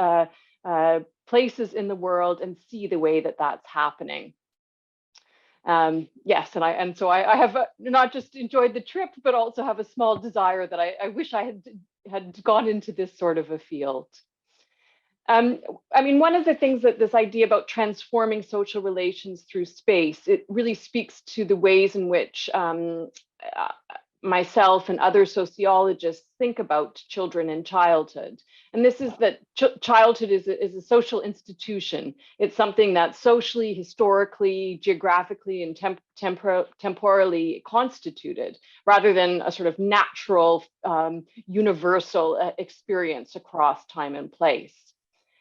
places in the world and see the way that that's happening. Yes, and so I have not just enjoyed the trip, but also have a small desire that I wish I had gone into this sort of a field. I mean, one of the things that this idea about transforming social relations through space, it really speaks to the ways in which myself and other sociologists think about children and childhood. And this is that childhood is a social institution. It's something that's socially, historically, geographically, and temporally constituted, rather than a sort of natural, universal experience across time and place.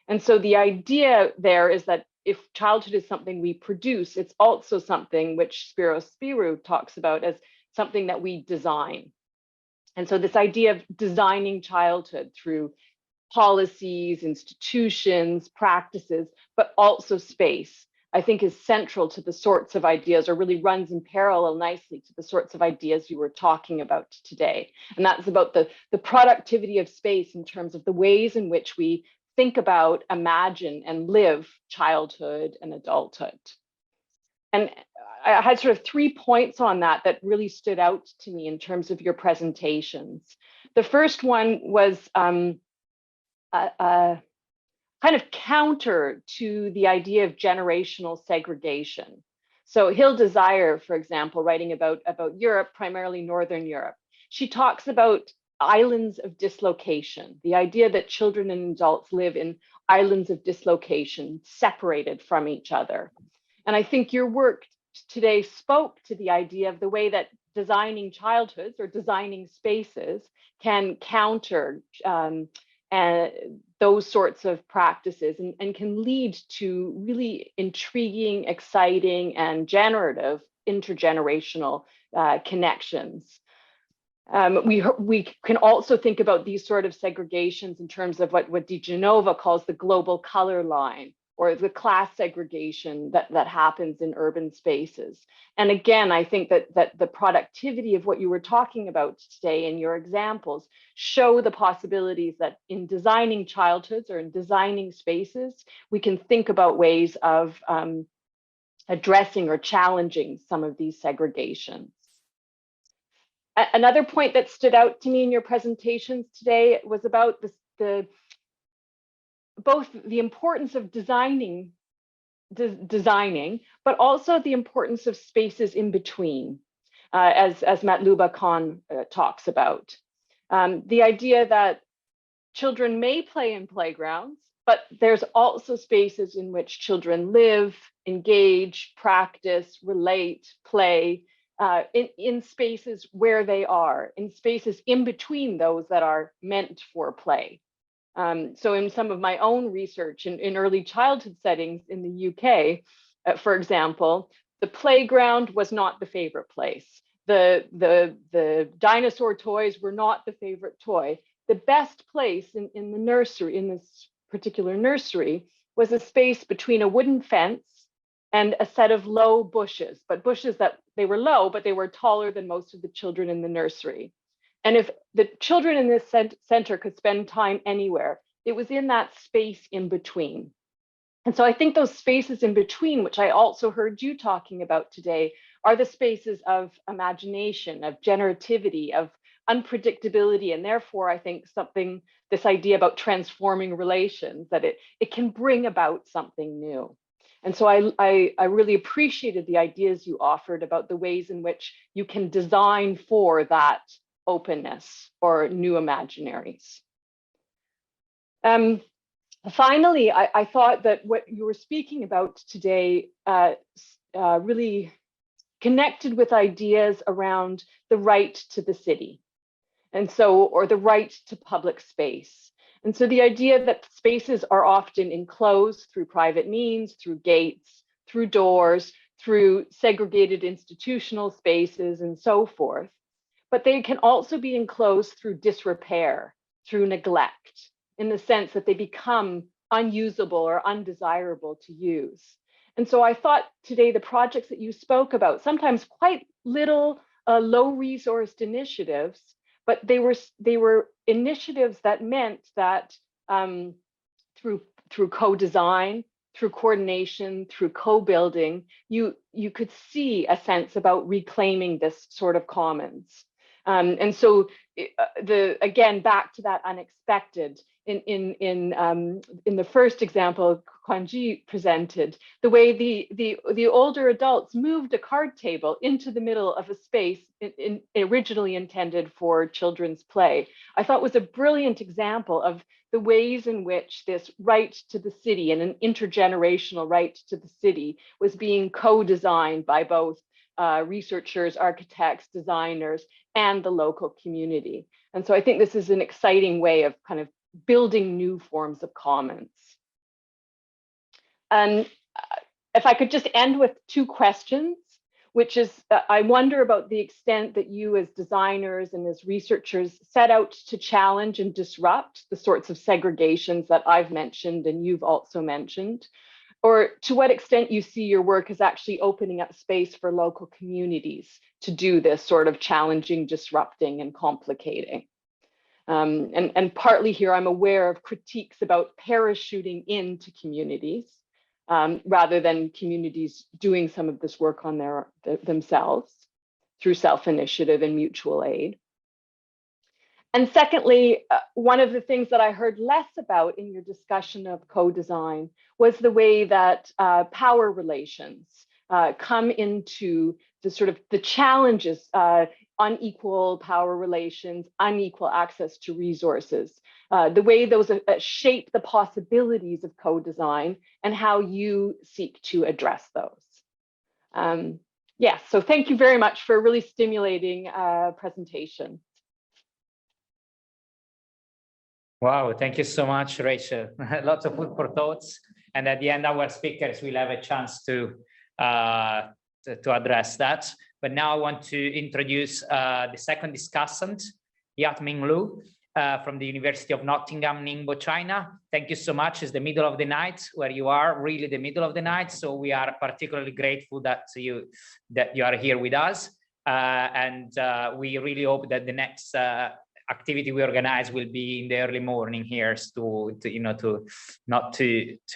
And so the idea there is that if childhood is something we produce, it's also something which Spiros Spyrou talks about as something that we design. And so this idea of designing childhood through policies, institutions, practices, but also space, I think is central to the sorts of ideas, or really runs in parallel nicely to the sorts of ideas you were talking about today. And that's about the productivity of space in terms of the ways in which we think about, imagine, and live childhood and adulthood. And I had sort of 3 points on that really stood out to me in terms of your presentations. The first one was kind of counter to the idea of generational segregation. So Hilda Zeyer, for example, writing about Europe, primarily Northern Europe, she talks about islands of dislocation, the idea that children and adults live in islands of dislocation, separated from each other. And I think your work today spoke to the idea of the way that designing childhoods or designing spaces can counter those sorts of practices and can lead to really intriguing, exciting, and generative intergenerational connections. We can also think about these sort of segregations in terms of what Di Genova calls the global color line, or the class segregation that happens in urban spaces. And again, I think that the productivity of what you were talking about today in your examples show the possibilities that in designing childhoods or in designing spaces, we can think about ways of addressing or challenging some of these segregations. Another point that stood out to me in your presentations today was about both the importance of designing, but also the importance of spaces in between, as Matluba Khan talks about. The idea that children may play in playgrounds, but there's also spaces in which children live, engage, practice, relate, play, in spaces where they are, in spaces in between those that are meant for play. So in some of my own research in early childhood settings in the UK, for example, the playground was not the favorite place. The dinosaur toys were not the favorite toy. The best place in the nursery, in this particular nursery, was a space between a wooden fence and a set of low bushes, but bushes that they were low, but they were taller than most of the children in the nursery. And if the children in this center could spend time anywhere, it was in that space in between. And so I think those spaces in between, which I also heard you talking about today, are the spaces of imagination, of generativity, of unpredictability. And therefore, I think this idea about transforming relations, that it can bring about something new. And so I really appreciated the ideas you offered about the ways in which you can design for that openness or new imaginaries. Finally, I thought that what you were speaking about today really connected with ideas around the right to the city, and so, or the right to public space. And so the idea that spaces are often enclosed through private means, through gates, through doors, through segregated institutional spaces, and so forth. But they can also be enclosed through disrepair, through neglect, in the sense that they become unusable or undesirable to use. And so I thought today the projects that you spoke about, sometimes quite little low-resourced initiatives, but they were initiatives that meant that through co-design, through coordination, through co-building, you could see a sense about reclaiming this sort of commons. And so again, back to that unexpected, in the first example Kwanji presented, the way the older adults moved a card table into the middle of a space originally intended for children's play, I thought was a brilliant example of the ways in which this right to the city and an intergenerational right to the city was being co-designed by both researchers, architects, designers, and the local community. And so I think this is an exciting way of kind of building new forms of commons. And if I could just end with two questions, which is, I wonder about the extent that you as designers and as researchers set out to challenge and disrupt the sorts of segregations that I've mentioned and you've also mentioned, or to what extent you see your work as actually opening up space for local communities to do this sort of challenging, disrupting, and complicating. And partly here, I'm aware of critiques about parachuting into communities rather than communities doing some of this work on themselves through self-initiative and mutual aid. And secondly, one of the things that I heard less about in your discussion of co-design was the way that power relations come into the sort of the challenges, unequal power relations, unequal access to resources, the way those shape the possibilities of co-design and how you seek to address those. Yes, so thank you very much for a really stimulating presentation. Wow, thank you so much, Rachel. Lots of food for thoughts. And at the end, our speakers will have a chance to address that. But now I want to introduce the second discussant, Yatming Lu, from the University of Nottingham, Ningbo, China. Thank you so much. It's the middle of the night where you are, really the middle of the night. So we are particularly grateful that you are here with us. And we really hope that the next activity we organize will be in the early morning here to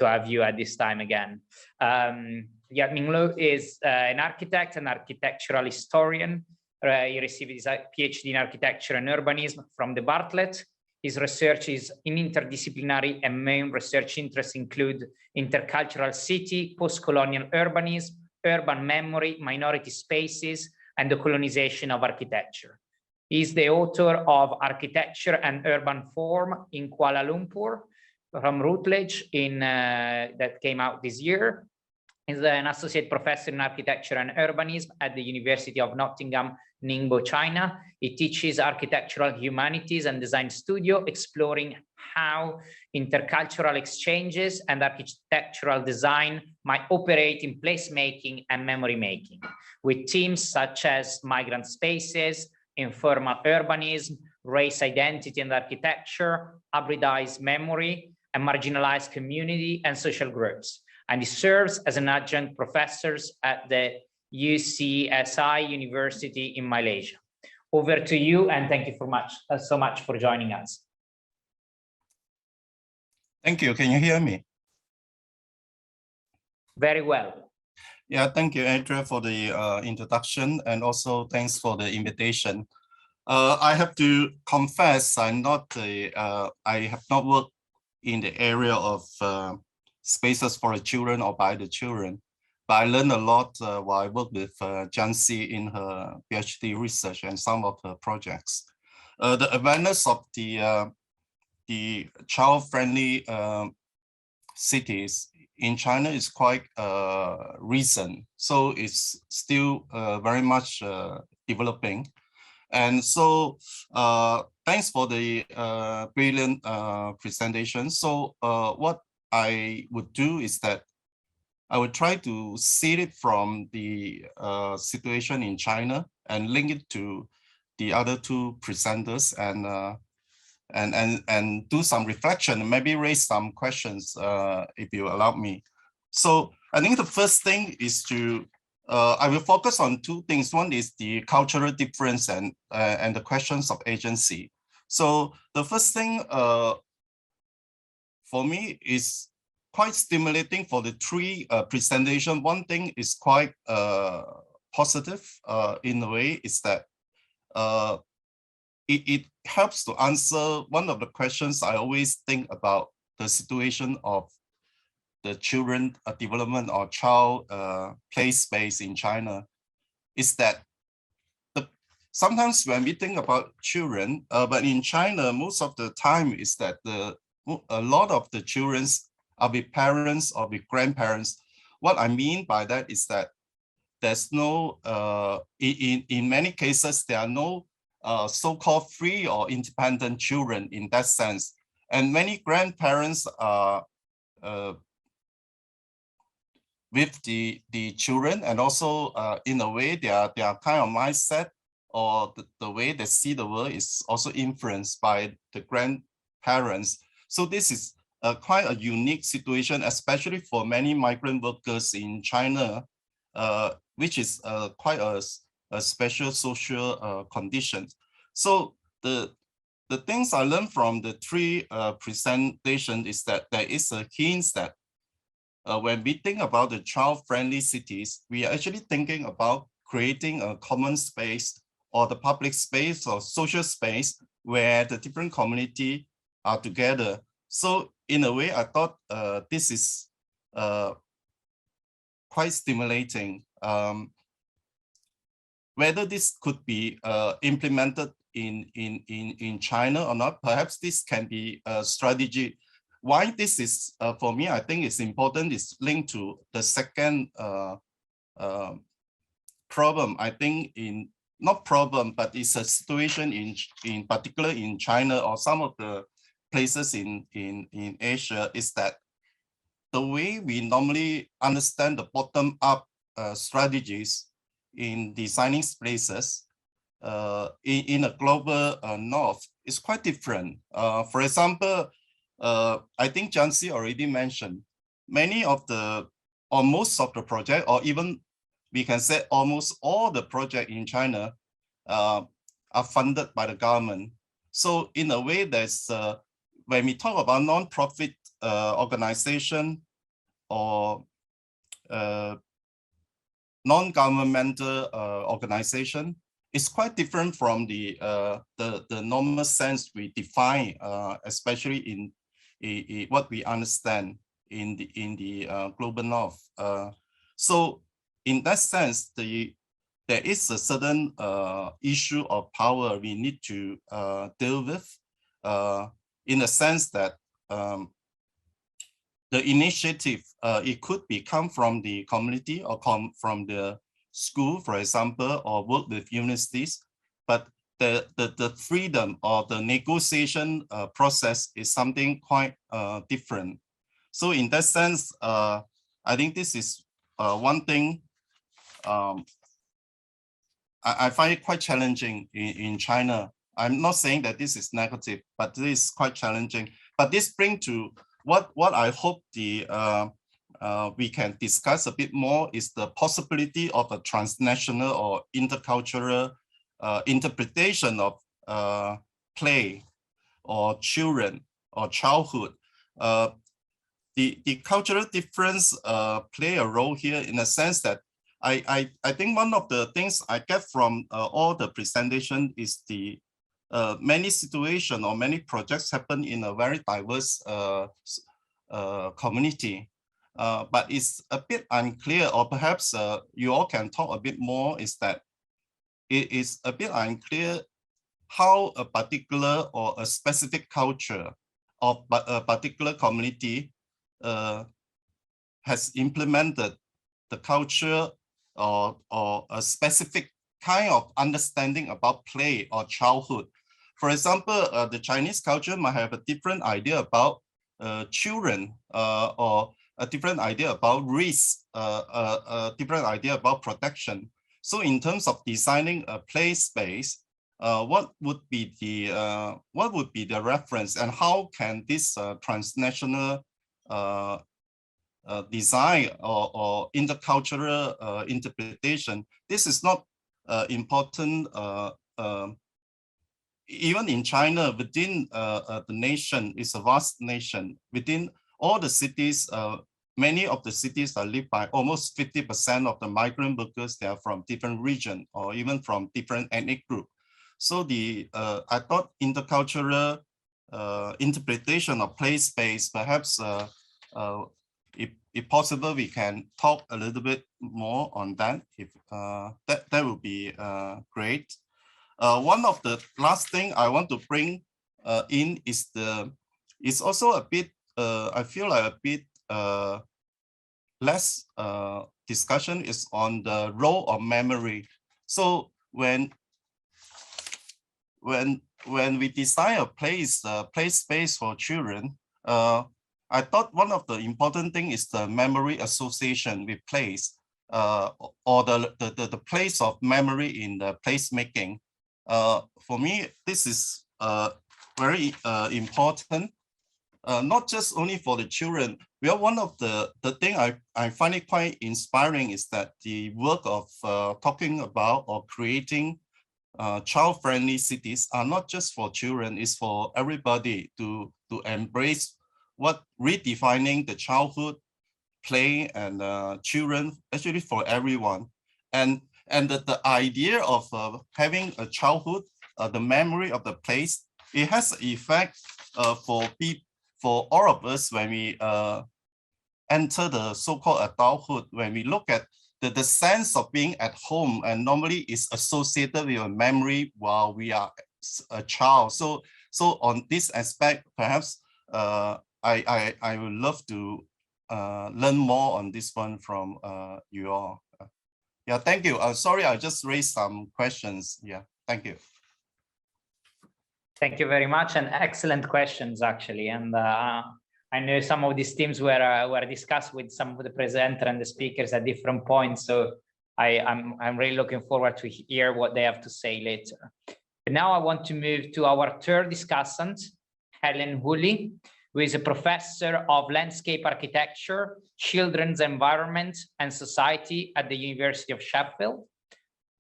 have you at this time again. Yatming Lu is an architect, an architectural historian. He received his PhD in architecture and urbanism from the Bartlett. His research is in interdisciplinary and main research interests include intercultural city, post-colonial urbanism, urban memory, minority spaces, and the colonization of architecture. He's the author of Architecture and Urban Form in Kuala Lumpur from Routledge that came out this year. He's an associate professor in architecture and urbanism at the University of Nottingham, Ningbo, China. He teaches architectural humanities and design studio, exploring how intercultural exchanges and architectural design might operate in placemaking and memory making, with themes such as migrant spaces, informal urbanism, race identity and architecture, hybridized memory, and marginalized community and social groups. And he serves as an adjunct professor at the UCSI University in Malaysia. Over to you, and thank you so much for joining us. Thank you. Can you hear me? Very well. Yeah, thank you, Adria, for the introduction, and also thanks for the invitation. I have to confess, I have not worked in the area of spaces for the children or by the children, but I learned a lot while I worked with Jancy in her PhD research and some of her projects. The awareness of the child-friendly cities in China is quite recent, so it's still very much developing. And so thanks for the brilliant presentation. So what I would do is that I would try to see it from the situation in China and link it to the other two presenters and do some reflection and maybe raise some questions if you allow me. So I think the first thing is to I will focus on two things. One is the cultural difference and the questions of agency. So the first thing for me is quite stimulating for the three presentation. One thing is quite positive in a way is that it helps to answer one of the questions I always think about the situation of the children development or child play space in China, is that sometimes when we think about children, but in China, most of the time is that a lot of the children are with parents or with grandparents. What I mean by that is that there's no, in many cases, there are no so-called free or independent children in that sense. And many grandparents are with the children, and also in a way, their kind of mindset or the way they see the world is also influenced by the grandparents. So this is quite a unique situation, especially for many migrant workers in China, which is quite a special social condition. So the things I learned from the three presentations is that there is a hint that when we think about the child-friendly cities, we are actually thinking about creating a common space or the public space or social space where the different community are together. So in a way, I thought this is quite stimulating. Whether this could be implemented in China or not, perhaps this can be a strategy. Why this is, for me, I think it's important, is linked to the second problem. I think not problem, but it's a situation in particular in China or some of the places in Asia, is that the way we normally understand the bottom-up strategies in designing places in a global north is quite different. For example, I think Jansi already mentioned many of or most of the project, or even we can say almost all the project in China are funded by the government. So in a way, there's when we talk about non-profit organization or non-governmental organization, it's quite different from the normal sense we define, especially in what we understand in the global north. So in that sense, there is a certain issue of power we need to deal with, in the sense that the initiative, it could come from the community or come from the school, for example, or work with universities, but the freedom or the negotiation process is something quite different. So in that sense, I think this is one thing I find it quite challenging in China. I'm not saying that this is negative, but this is quite challenging. But this brings to what I hope we can discuss a bit more is the possibility of a transnational or intercultural interpretation of play or children or childhood. The cultural difference play a role here in a sense that I think one of the things I get from all the presentation is the many situations or many projects happen in a very diverse community. But it's a bit unclear, or perhaps you all can talk a bit more, is that it is a bit unclear how a particular or a specific culture of a particular community has implemented the culture or a specific kind of understanding about play or childhood. For example, the Chinese culture might have a different idea about children, or a different idea about risk, a different idea about protection. So in terms of designing a play space, what would be the reference, and how can this transnational design or intercultural interpretation? This is not important. Even in China, within the nation, is a vast nation. Within all the cities, many of the cities are lived by almost 50% of the migrant workers. They are from different regions or even from different ethnic groups. So I thought intercultural interpretation of play space, perhaps if possible, we can talk a little bit more on that. If that would be great. One of the last thing I want to bring in is it's also a bit I feel like a bit less discussion is on the role of memory. So when we design a play space for children, I thought one of the important thing is the memory association with place, or the place of memory in the placemaking. For me, this is very important, not just only for the children. Well, one of the thing I find it quite inspiring is that the work of talking about or creating child-friendly cities are not just for children, it's for everybody to embrace what redefining the childhood, play, and children, actually for everyone. And the idea of having a childhood, the memory of the place, it has an effect for all of us when we enter the so-called adulthood, when we look at the sense of being at home, and normally is associated with a memory while we are a child. So on this aspect, perhaps I would love to learn more on this one from you all. Yeah, thank you. Sorry, I just raised some questions. Yeah, thank you. Thank you very much, and excellent questions actually. And I know some of these themes were discussed with some of the presenter and the speakers at different points. So I'm really looking forward to hear what they have to say later. But now I want to move to our third discussant, Helen Woolley, who is a professor of landscape architecture, children's environment and society at the University of Sheffield.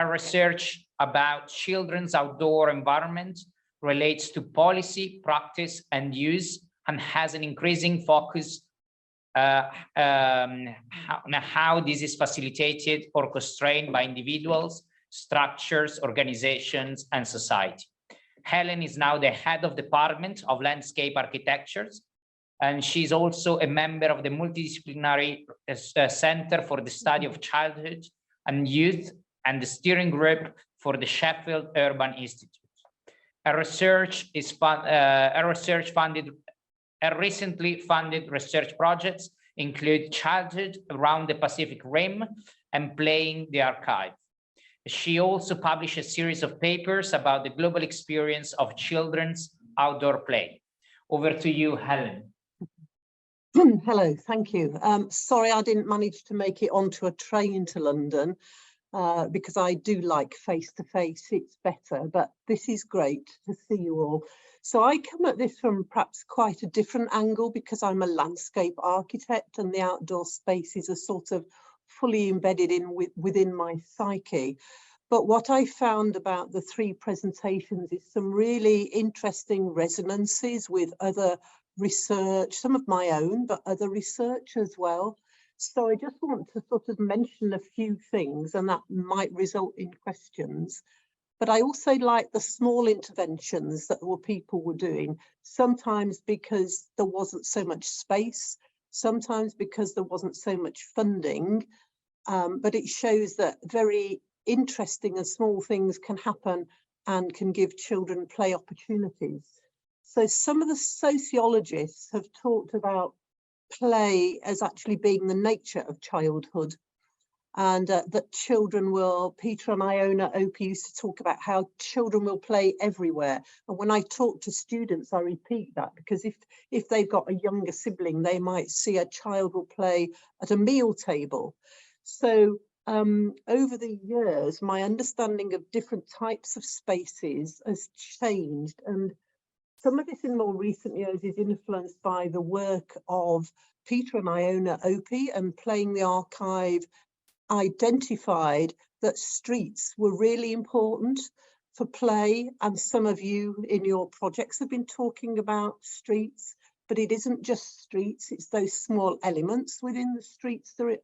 Her research about children's outdoor environment relates to policy, practice, and use, and has an increasing focus on how this is facilitated or constrained by individuals, structures, organizations, and society. Helen is now the head of the Department of Landscape Architectures, and she's also a member of the Multidisciplinary Center for the Study of Childhood and Youth and the steering group for the Sheffield Urban Institute. Her recently funded research projects include Childhood Around the Pacific Rim and Playing the Archive. She also published a series of papers about the global experience of children's outdoor play. Over to you, Helen. Hello, thank you. Sorry, I didn't manage to make it onto a train to London because I do like face-to-face, it's better, but this is great to see you all. So I come at this from perhaps quite a different angle because I'm a landscape architect and the outdoor spaces are sort of fully embedded within my psyche. But what I found about the three presentations is some really interesting resonances with other research, some of my own, but other research as well. So I just want to sort of mention a few things, and that might result in questions. But I also like the small interventions that people were doing, sometimes because there wasn't so much space, sometimes because there wasn't so much funding, but it shows that very interesting and small things can happen and can give children play opportunities. So some of the sociologists have talked about play as actually being the nature of childhood, and that children will, Peter and Iona Opie used to talk about how children will play everywhere. And when I talk to students, I repeat that, because if they've got a younger sibling, they might see a child will play at a meal table. So over the years, my understanding of different types of spaces has changed, and some of this in more recent years is influenced by the work of Peter and Iona Opie, and Playing the Archive identified that streets were really important for play, and some of you in your projects have been talking about streets, but it isn't just streets, it's those small elements within the streets that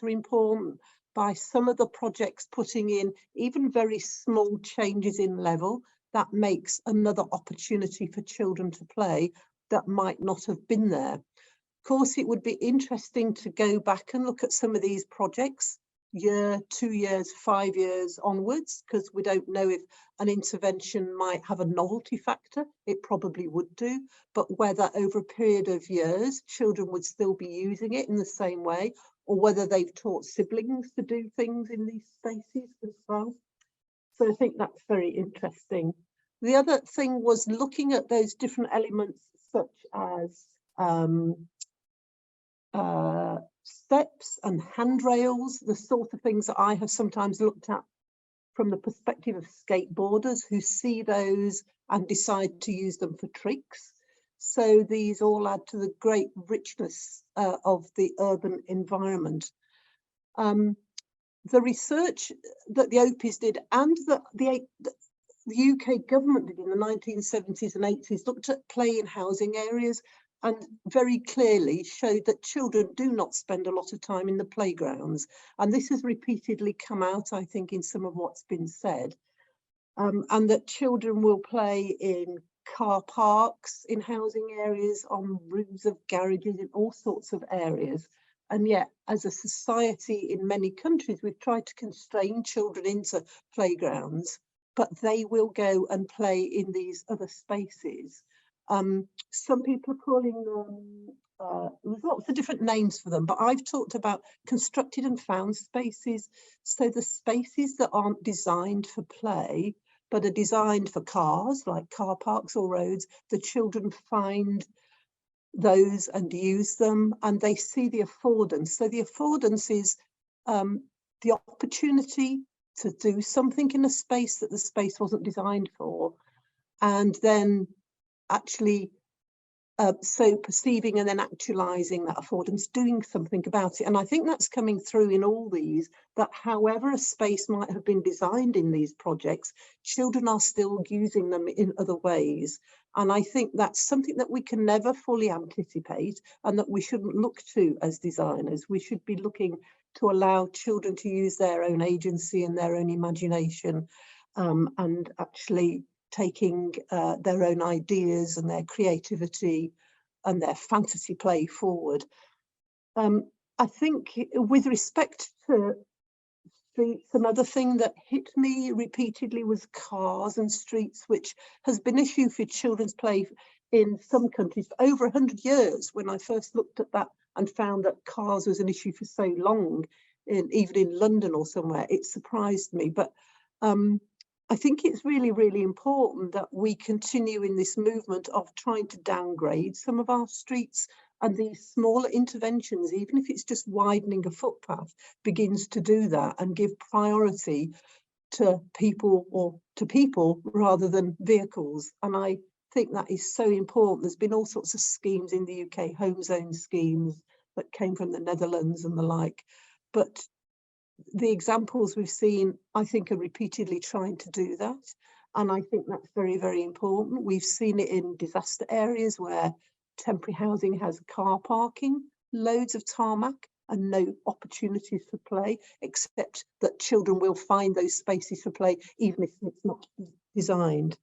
are important. By some of the projects putting in even very small changes in level, that makes another opportunity for children to play that might not have been there. Of course, it would be interesting to go back and look at some of these projects, year, 2 years, 5 years onwards, because we don't know if an intervention might have a novelty factor. It probably would do, but whether over a period of years, children would still be using it in the same way, or whether they've taught siblings to do things in these spaces as well. So I think that's very interesting. The other thing was looking at those different elements, such as steps and handrails, the sort of things that I have sometimes looked at from the perspective of skateboarders who see those and decide to use them for tricks. So these all add to the great richness of the urban environment. The research that the OPIs did and the UK government did in the 1970s and 80s looked at play in housing areas and very clearly showed that children do not spend a lot of time in the playgrounds. And this has repeatedly come out, I think, in some of what's been said. And that children will play in car parks, in housing areas, on roofs of garages, in all sorts of areas. And yet, as a society in many countries, we've tried to constrain children into playgrounds, but they will go and play in these other spaces. Some people are calling them, there's lots of different names for them, but I've talked about constructed and found spaces. So the spaces that aren't designed for play, but are designed for cars, like car parks or roads, the children find those and use them, and they see the affordance. So the affordance is the opportunity to do something in a space that the space wasn't designed for, and then actually so perceiving and then actualizing that affordance, doing something about it. And I think that's coming through in all these, that however a space might have been designed in these projects, children are still using them in other ways. And I think that's something that we can never fully anticipate and that we shouldn't look to as designers. We should be looking to allow children to use their own agency and their own imagination, and actually taking their own ideas and their creativity and their fantasy play forward. I think with respect to streets, another thing that hit me repeatedly was cars and streets, which has been an issue for children's play in some countries for over 100 years. When I first looked at that and found that cars was an issue for so long, even in London or somewhere, it surprised me. But I think it's really, really important that we continue in this movement of trying to downgrade some of our streets, and these smaller interventions, even if it's just widening a footpath, begins to do that and give priority to people rather than vehicles. And I think that is so important. There's been all sorts of schemes in the UK, home zone schemes that came from the Netherlands and the like. But the examples we've seen, I think, are repeatedly trying to do that. And I think that's very, very important. We've seen it in disaster areas where temporary housing has car parking, loads of tarmac, and no opportunities for play, except that children will find those spaces for play, even if it's not designed.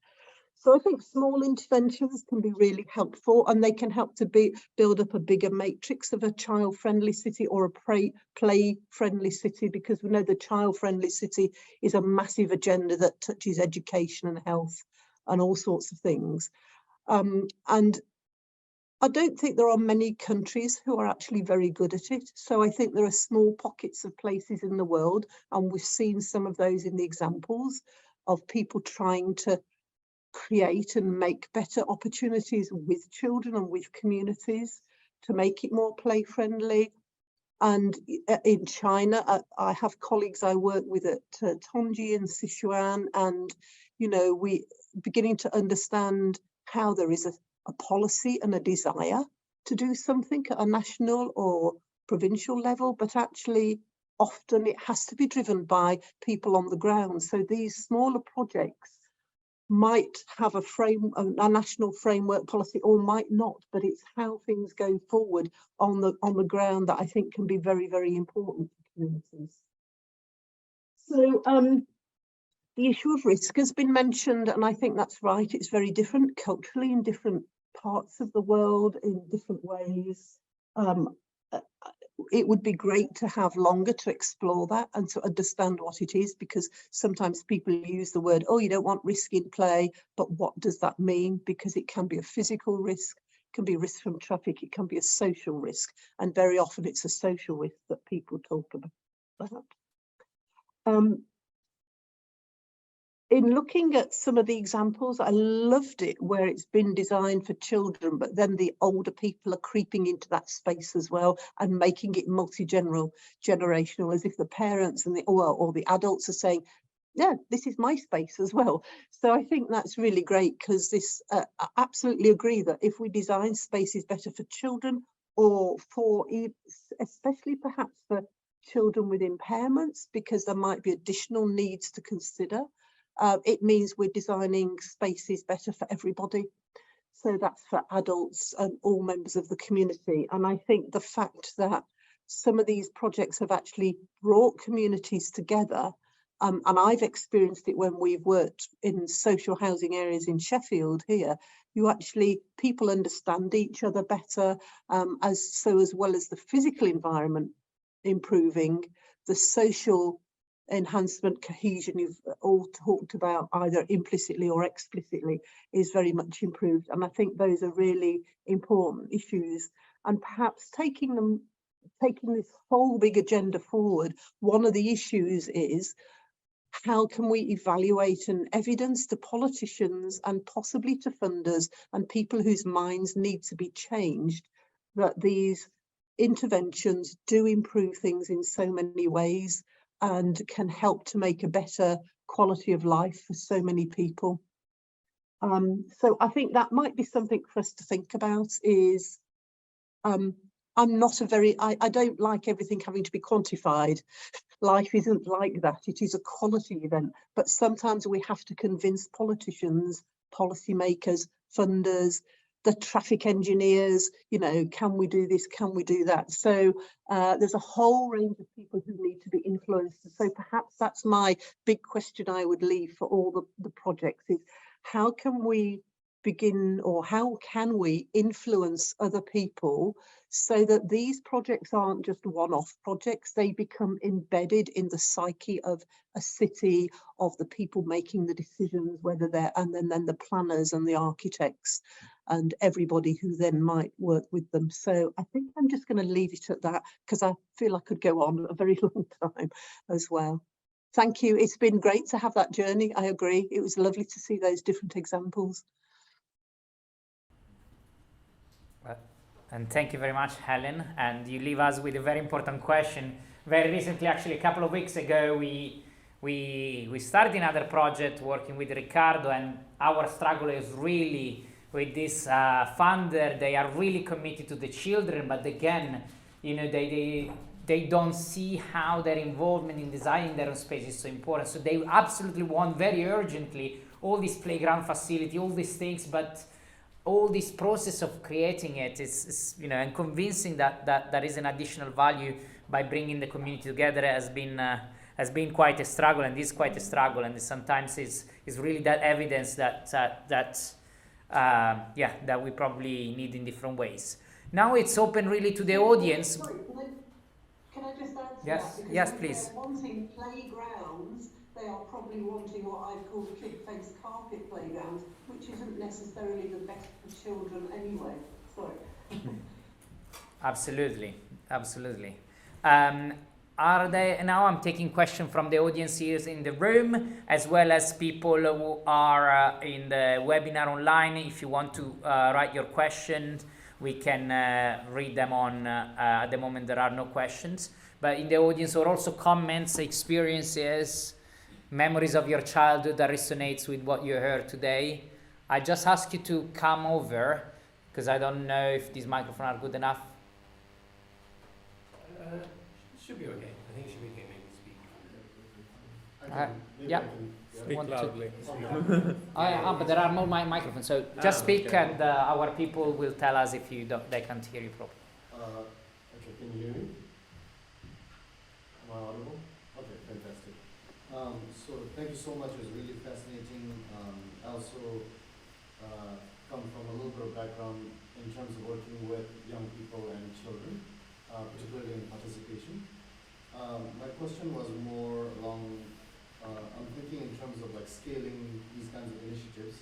So I think small interventions can be really helpful, and they can help to build up a bigger matrix of a child-friendly city or a play-friendly city, because we know the child-friendly city is a massive agenda that touches education and health and all sorts of things. And I don't think there are many countries who are actually very good at it. So I think there are small pockets of places in the world, and we've seen some of those in the examples of people trying to create and make better opportunities with children and with communities to make it more play friendly. And in China, I have colleagues I work with at Tongji and Sichuan, and we beginning to understand how there is a policy and a desire to do something at a national or provincial level, but actually often it has to be driven by people on the ground. So these smaller projects might have a national framework policy or might not, but it's how things go forward on the ground that I think can be very, very important for communities. So The issue of risk has been mentioned, and I think that's right. It's very different culturally in different parts of the world in different ways. It would be great to have longer to explore that and to understand what it is, because sometimes people use the word, oh, you don't want risk in play, but what does that mean? Because it can be a physical risk, it can be a risk from traffic, it can be a social risk, and very often it's a social risk that people talk about. In looking at some of the examples, I loved it where it's been designed for children, but then the older people are creeping into that space as well and making it multi-generational, as if the parents and or the adults are saying, yeah, this is my space as well. So I think that's really great, because this, I absolutely agree that if we design spaces better for children, or for especially perhaps for children with impairments, because there might be additional needs to consider, it means we're designing spaces better for everybody. So that's for adults and all members of the community. And I think the fact that some of these projects have actually brought communities together, and I've experienced it when we've worked in social housing areas in Sheffield here, people understand each other better, as well as the physical environment improving, the social enhancement, cohesion you've all talked about either implicitly or explicitly is very much improved. And I think those are really important issues, and perhaps taking this whole big agenda forward, one of the issues is how can we evaluate and evidence to politicians and possibly to funders and people whose minds need to be changed that these interventions do improve things in so many ways and can help to make a better quality of life for so many people. So I think that might be something for us to think about is, I don't like everything having to be quantified. Life isn't like that. It is a quality event, but sometimes we have to convince politicians, policymakers, funders, the traffic engineers, can we do this? Can we do that? So there's a whole range of people who need to be influenced. So perhaps that's my big question I would leave for all the projects is, how can we begin, or how can we influence other people so that these projects aren't just one-off projects, they become embedded in the psyche of a city, of the people making the decisions, whether they're, and then the planners and the architects and everybody who then might work with them. So I think I'm just going to leave it at that, because I feel I could go on a very long time as well. Thank you. It's been great to have that journey. I agree. It was lovely to see those different examples. And thank you very much, Helen. And you leave us with a very important question. Very recently, actually a couple of weeks ago, we started another project working with Ricardo, and our struggle is really with this funder. They are really committed to the children, but again, they don't see how their involvement in designing their own space is so important. So they absolutely want very urgently all this playground facility, all these things, but all this process of creating it is and convincing that there is an additional value by bringing the community together has been quite a struggle, and is quite a struggle, and sometimes is really that evidence that we probably need in different ways. Now it's open really to the audience. Sorry, can I just add to Yes, that? yes, Because please. they're wanting playgrounds, they are probably wanting what I've called kid fence carpet playgrounds, which isn't necessarily the best for children anyway. Sorry. Absolutely. Now I'm taking questions from the audience here in the room, as well as people who are in the webinar online. If you want to write your questions, we can read them on. At the moment, there are no questions. But in the audience are also comments, experiences, memories of your childhood that resonates with what you heard today. I just ask you to come over, because I don't know if these microphones are good enough. Should be okay. I think it should be okay. Maybe speak. Yeah. Speak loudly. But there are more microphones, so just speak, okay. and our people will tell us if they can't hear you properly. Okay, can you hear me? Am I audible? Okay, fantastic. So thank you so much. It was really fascinating. I also come from a little bit of background in terms of working with young people and children, particularly in participation. My question was more along, I'm thinking in terms of like scaling these kinds of initiatives.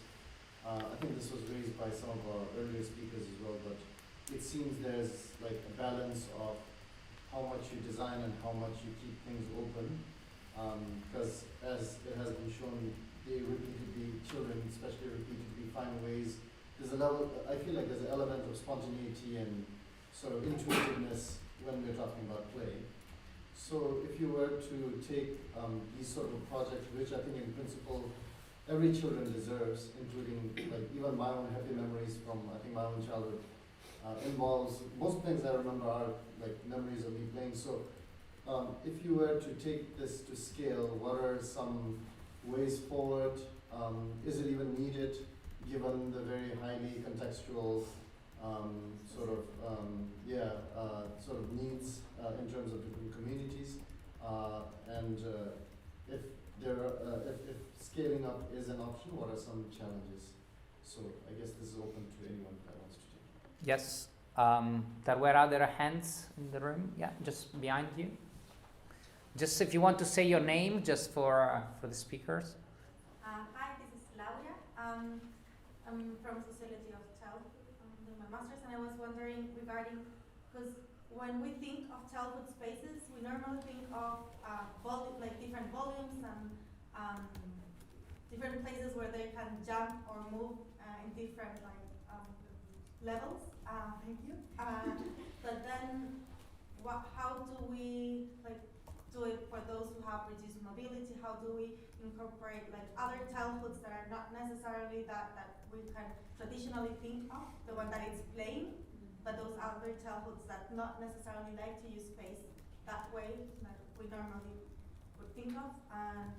I think this was raised by some of our earlier speakers as well, but it seems there's like a balance of how much you design and how much you keep things open. Because as it has been shown, they repeatedly, children especially repeatedly find ways, there's a level, I feel like there's an element of spontaneity and sort of intuitiveness when we're talking about play. So if you were to take these sort of projects, which I think in principle every children deserves, including like even my own happy memories from I think my own childhood, involves, most things I remember are like memories of me playing. So if you were to take this to scale, what are some ways forward? Is it even needed given the very highly contextual sort of needs in terms of different communities, and if scaling up is an option, what are some challenges? So I guess this is open to anyone that wants to take it. Yes, there were other hands in the room. Yeah, just behind you. Just if you want to say your name, just for the speakers. Hi, this is Laura. I'm from Sociology of Childhood. I'm doing my master's, and I was wondering regarding, because when we think of childhood spaces, we normally think of like different volumes and different places where they can jump or move in different levels. Thank you. But then, how do we do it for those who have reduced mobility? How do we incorporate like other childhoods that are not necessarily that we can traditionally think of, the one that is playing, but those other childhoods that not necessarily like to use space that way that we normally would think of, and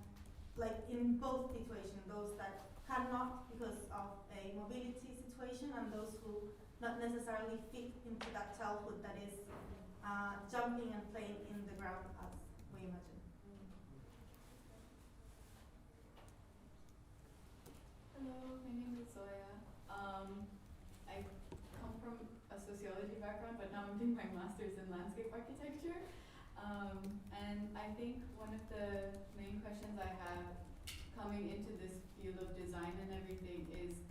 like in both situations, those that cannot because of a mobility situation and those who not necessarily fit into that childhood that is jumping and playing in the ground as we imagine. Hello, my name is Zoya. I come from a sociology background, but now I'm doing my master's in landscape architecture. And I think one of the main questions I have coming into this field of design and everything is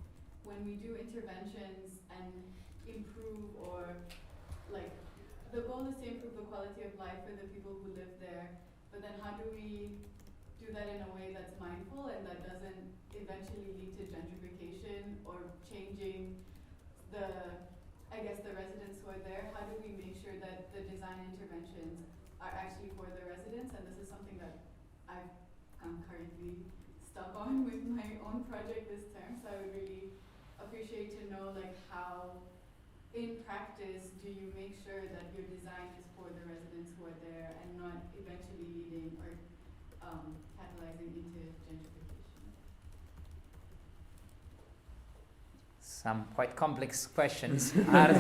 when we do interventions and improve, or like the goal is to improve the quality of life for the people who live there, but then how do we do that in a way that's mindful and that doesn't eventually lead to gentrification or changing the residents who are there? How do we make sure that the design interventions are actually for the residents? And this is something that I'm currently stuck on with my own project this term, so I would really appreciate to know like how in practice do you make sure that your design is for the residents who are there and not eventually leading or catalyzing into gentrification? Some quite complex questions. Are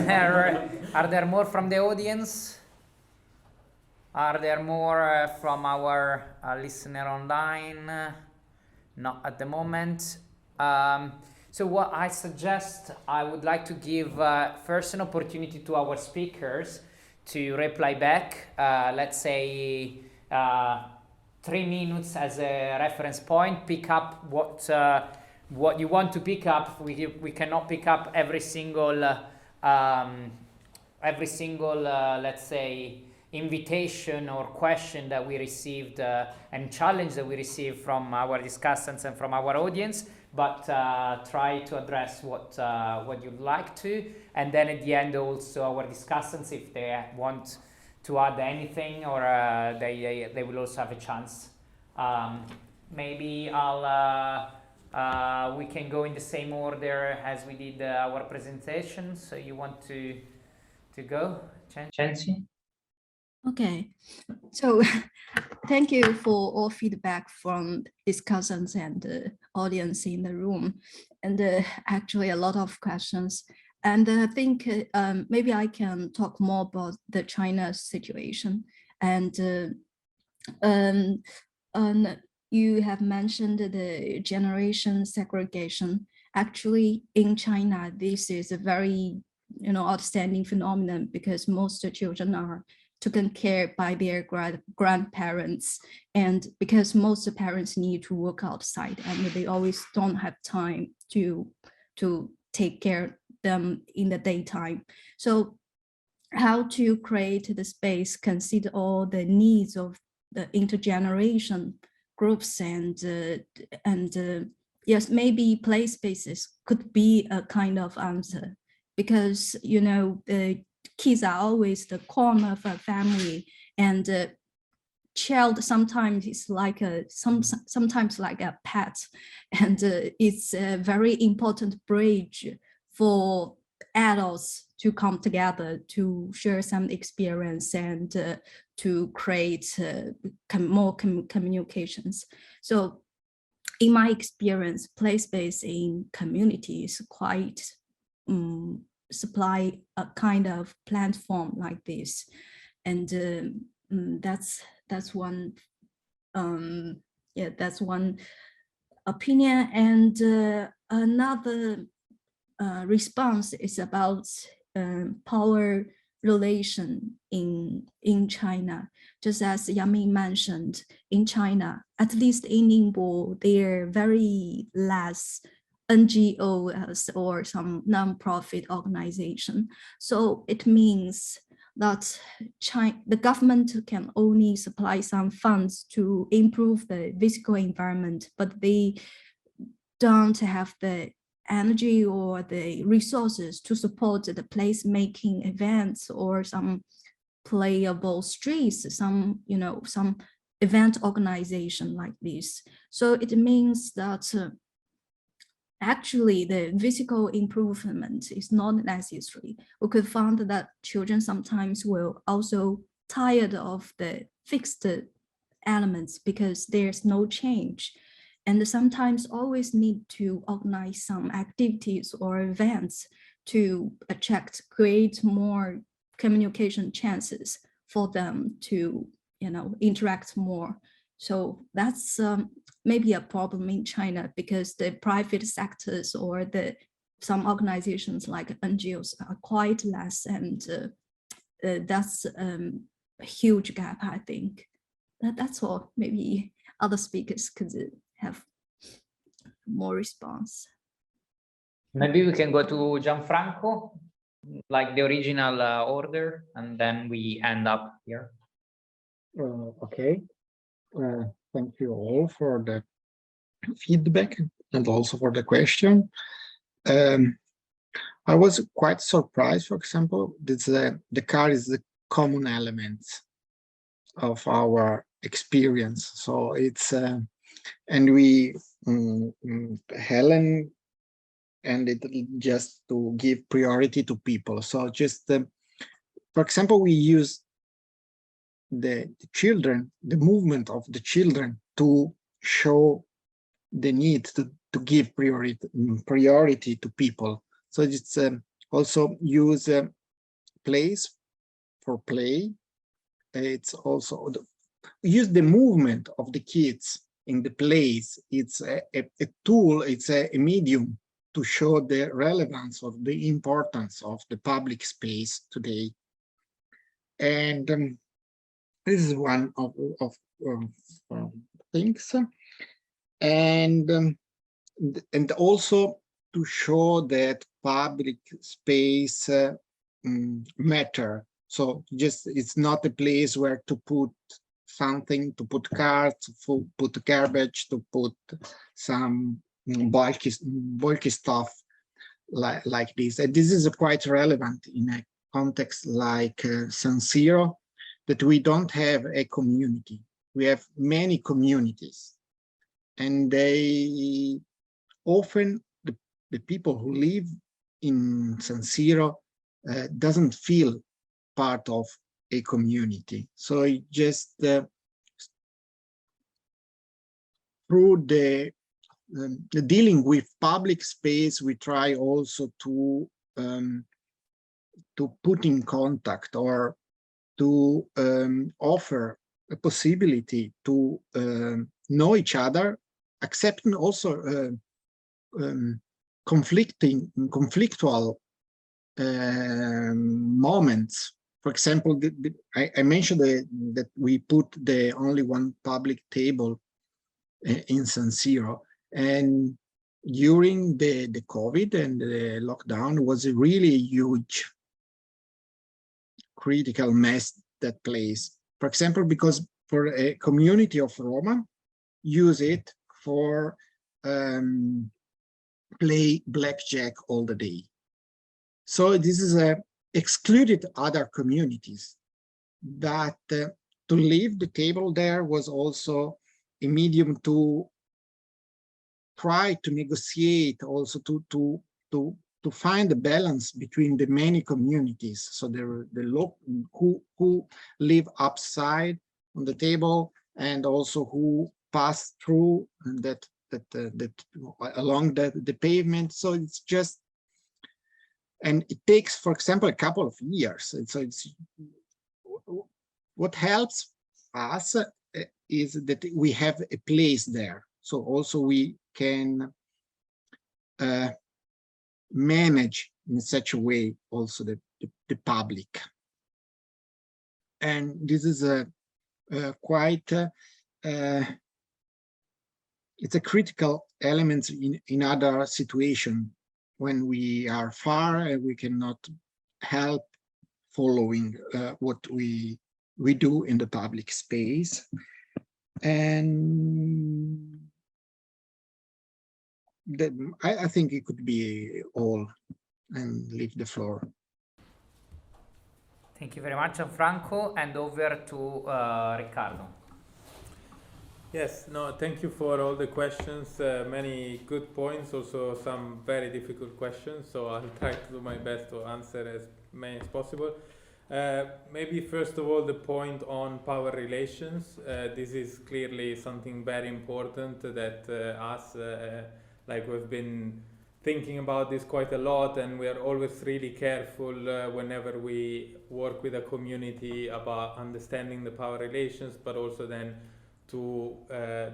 there more from the audience? Are there more from our listener online? Not at the moment. So what I suggest, I would like to give first an opportunity to our speakers to reply back. Let's say 3 minutes as a reference point. Pick up what you want to pick up. We cannot pick up every single let's say invitation or question that we received and challenge that we received from our discussants and from our audience, but try to address what you'd like to, and then at the end also our discussants, if they want to add anything, or they will also have a chance. Maybe we can go in the same order as we did our presentation. So you want to go, Chelsea? Okay, so thank you for all feedback from discussants and the audience in the room, and actually a lot of questions. And I think maybe I can talk more about the China situation. And you have mentioned the generation segregation. Actually, in China, this is a very outstanding phenomenon because most children are taken care by their grandparents, and because most parents need to work outside and they always don't have time to take care of them in the daytime. So how to create the space, consider all the needs of the intergeneration groups, and yes, maybe play spaces could be a kind of answer, because the kids are always the corner of a family, and child sometimes is like sometimes like a pet, and it's a very important bridge for adults to come together to share some experience and to create more communications. So in my experience, play space in communities quite supply a kind of platform like this, and that's one that's one opinion. And another response is about power relation in China. Just as Yami mentioned, in China, at least in Ningbo, there are very less NGOs or some non-profit organization. So it means that the government can only supply some funds to improve the physical environment, but they don't have the energy or the resources to support the place-making events or some playable streets, some event organization like this. So it means that actually the physical improvement is not necessary. We could find that children sometimes will also tired of the fixed elements because there's no change. And sometimes always need to organize some activities or events to create more communication chances for them to, interact more. So that's maybe a problem in China, because the private sectors or some organizations like NGOs are quite less, and that's a huge gap, I think. That's all. Maybe other speakers could have more response. Maybe we can go to Gianfranco, like the original order, and then we end up here. Okay. Thank you all for the feedback and also for the question. I was quite surprised, for example, that the car is the common element of our experience. So it's, and we, Helen, and it just to give priority to people. So just, for example, we use the children, the movement of the children to show the need to give priority to people. So it's also use place for play. It's also use the movement of the kids in the plays. It's a tool, it's a medium to show the relevance of the importance of the public space today. And this is one of things. And also to show that public space matter. So just it's not a place where to put something, to put cars, to put garbage, to put some bulky stuff like this. And this is quite relevant in a context like San Siro, that we don't have a community. We have many communities, and they often, the people who live in San Siro doesn't feel part of a community. So it just through the dealing with public space, we try also to put in contact or to offer a possibility to know each other, accepting also conflictual moments. For example, I mentioned that we put the only one public table in San Siro, and during the COVID and the lockdown was a really huge critical mess that place. For example, because for a community of Roma, use it for play blackjack all the day. So this is excluded other communities, but to leave the table there was also a medium to try to negotiate, also to find a balance between the many communities. So the who live upside on the table, and also who pass through and that along the pavement. So it's just, and it takes, for example, a couple of years. And so it's what helps us is that we have a place there. So also we can manage in such a way also the public. And this is quite it's a critical element in other situations when we are far and we cannot help following what we do in the public space. And I think it could be all, and leave the floor. Thank you very much, Gianfranco, and over to Riccardo. Yes, no, thank you for all the questions, many good points, also some very difficult questions, so I'll try to do my best to answer as many as possible. Maybe first of all, the point on power relations. This is clearly something very important that us, like we've been thinking about this quite a lot, and we are always really careful whenever we work with a community about understanding the power relations, but also then to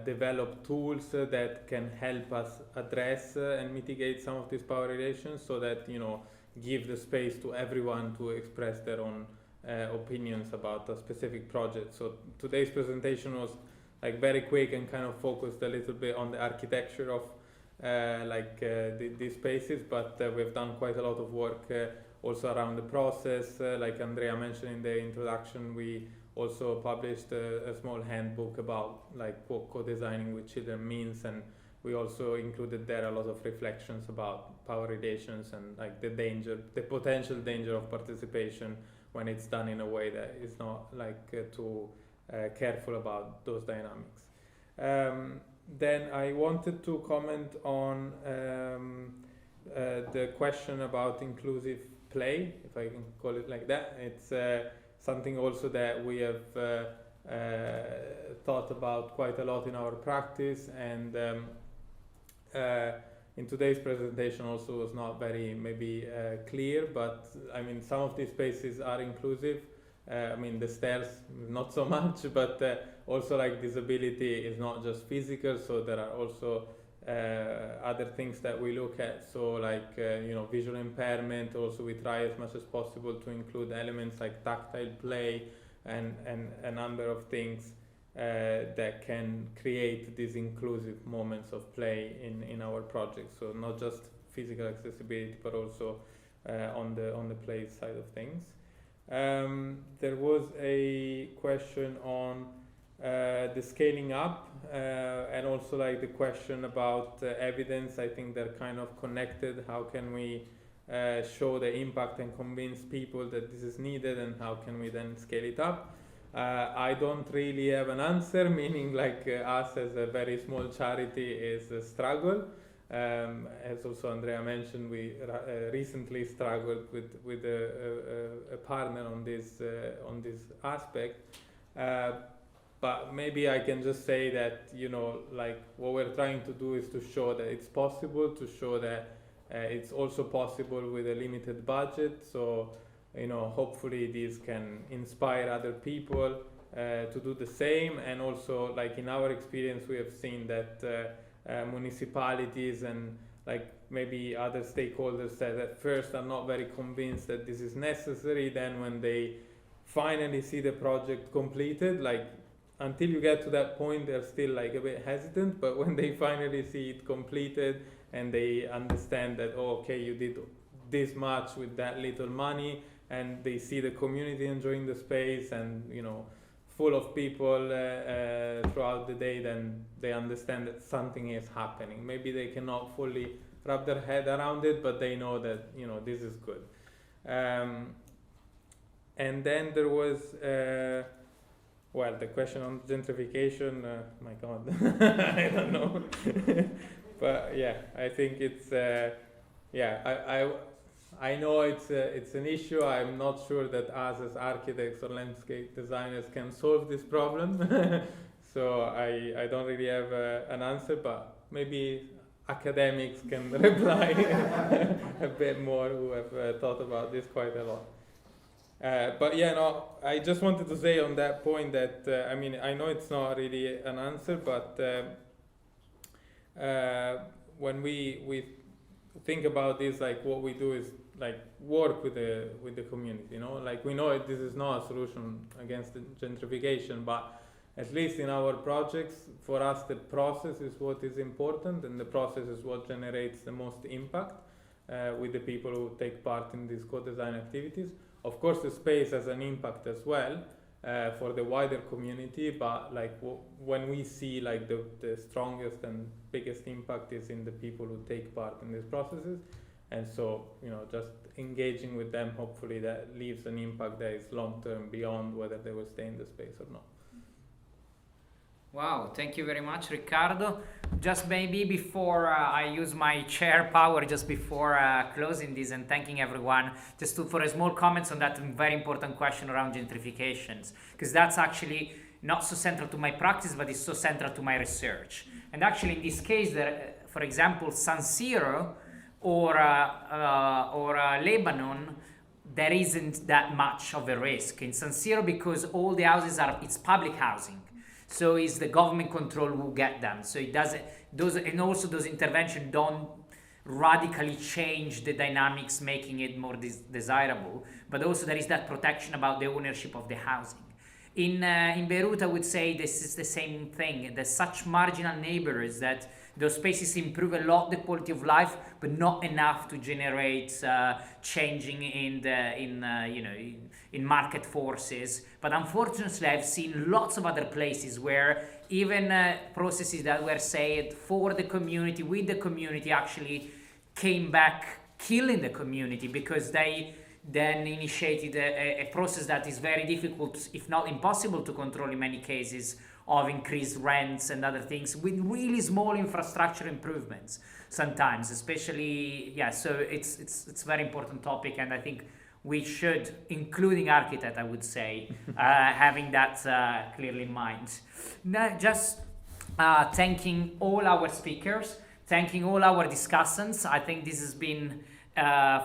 develop tools that can help us address and mitigate some of these power relations, so that, you know, give the space to everyone to express their own opinions about a specific project. So today's presentation was like very quick and kind of focused a little bit on the architecture of these spaces, but we've done quite a lot of work also around the process. Like Andrea mentioned in the introduction, we also published a small handbook about like what co-designing with children means, and we also included there a lot of reflections about power relations and like the potential danger of participation when it's done in a way that is not like too careful about those dynamics. Then I wanted to comment on the question about inclusive play, if I can call it like that. It's something also that we have thought about quite a lot in our practice, and in today's presentation also was not very maybe clear, but I mean some of these spaces are inclusive. I mean the stairs not so much, but also like disability is not just physical, so there are also other things that we look at. So like you know, visual impairment, also we try as much as possible to include elements like tactile play and a number of things that can create these inclusive moments of play in our project. So not just physical accessibility, but also on the play side of things. There was a question on the scaling up and also like the question about evidence. I think they're kind of connected. How can we show the impact and convince people that this is needed, and how can we then scale it up? I don't really have an answer, meaning like us as a very small charity is a struggle. As also Andrea mentioned, we recently struggled with a partner on this aspect. But maybe I can just say that, you know, like what we're trying to do is to show that it's possible, to show that it's also possible with a limited budget. So, you know, hopefully these can inspire other people to do the same. And also, like in our experience, we have seen that municipalities and like maybe other stakeholders that at first are not very convinced that this is necessary. Then when they finally see the project completed, like until you get to that point, they're still like a bit hesitant. But when they finally see it completed and they understand that, oh, okay, you did this much with that little money, and they see the community enjoying the space and, you know, full of people throughout the day, then they understand that something is happening. Maybe they cannot fully wrap their head around it, but they know that, you know, this is good. And then there was, well, the question on gentrification, my God, I don't know. But yeah, I think it's, yeah, I know it's an issue. I'm not sure that us as architects or landscape designers can solve this problem. So I don't really have an answer, but maybe academics can reply a bit more, who have thought about this quite a lot. But yeah, no, I just wanted to say on that point that, I mean, I know it's not really an answer, but when we think about this, like what we do is like work with the community, you know, like we know this is not a solution against the gentrification, but at least in our projects, for us, the process is what is important, and the process is what generates the most impact with the people who take part in these co-design activities. Of course, the space has an impact as well for the wider community, but like when we see like the strongest and biggest impact is in the people who take part in these processes. And so, you know, just engaging with them, hopefully that leaves an impact that is long-term beyond whether they will stay in the space or not. Wow, thank you very much, Riccardo. Just maybe before I use my chair power, just before closing this and thanking everyone, just for a small comments on that very important question around gentrifications, because that's actually not so central to my practice, but it's so central to my research. And actually in this case, for example, San Siro or Lebanon, there isn't that much of a risk in San Siro because all the houses it's public housing. So it's the government control who get them. So it doesn't, and also those interventions don't radically change the dynamics, making it more desirable. But also there is that protection about the ownership of the housing. In Beirut, I would say this is the same thing. There's such marginal neighbors that those spaces improve a lot the quality of life, but not enough to generate changing in market forces. But unfortunately, I've seen lots of other places where even processes that were said for the community, with the community, actually came back killing the community because they then initiated a process that is very difficult, if not impossible, to control in many cases, of increased rents and other things with really small infrastructure improvements sometimes, especially, yeah, so it's a very important topic, and I think we should, including architect, I would say, having that clearly in mind. Now, just thanking all our speakers, thanking all our discussants. I think this has been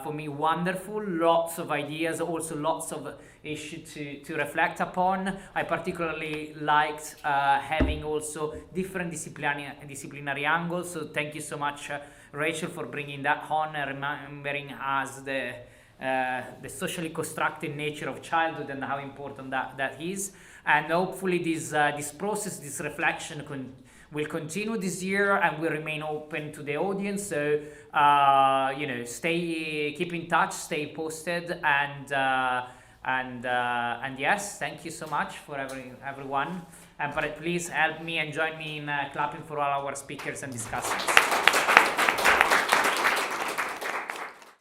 for me wonderful, lots of ideas, also lots of issues to reflect upon. I particularly liked having also different disciplinary angles, so thank you so much, Rachel, for bringing that on and remembering us the socially constructed nature of childhood and how important that is. And hopefully this process, this reflection will continue this year and will remain open to the audience. So, keep in touch, stay posted, and yes, thank you so much for everyone. And please help me and join me in clapping for all our speakers and discussants.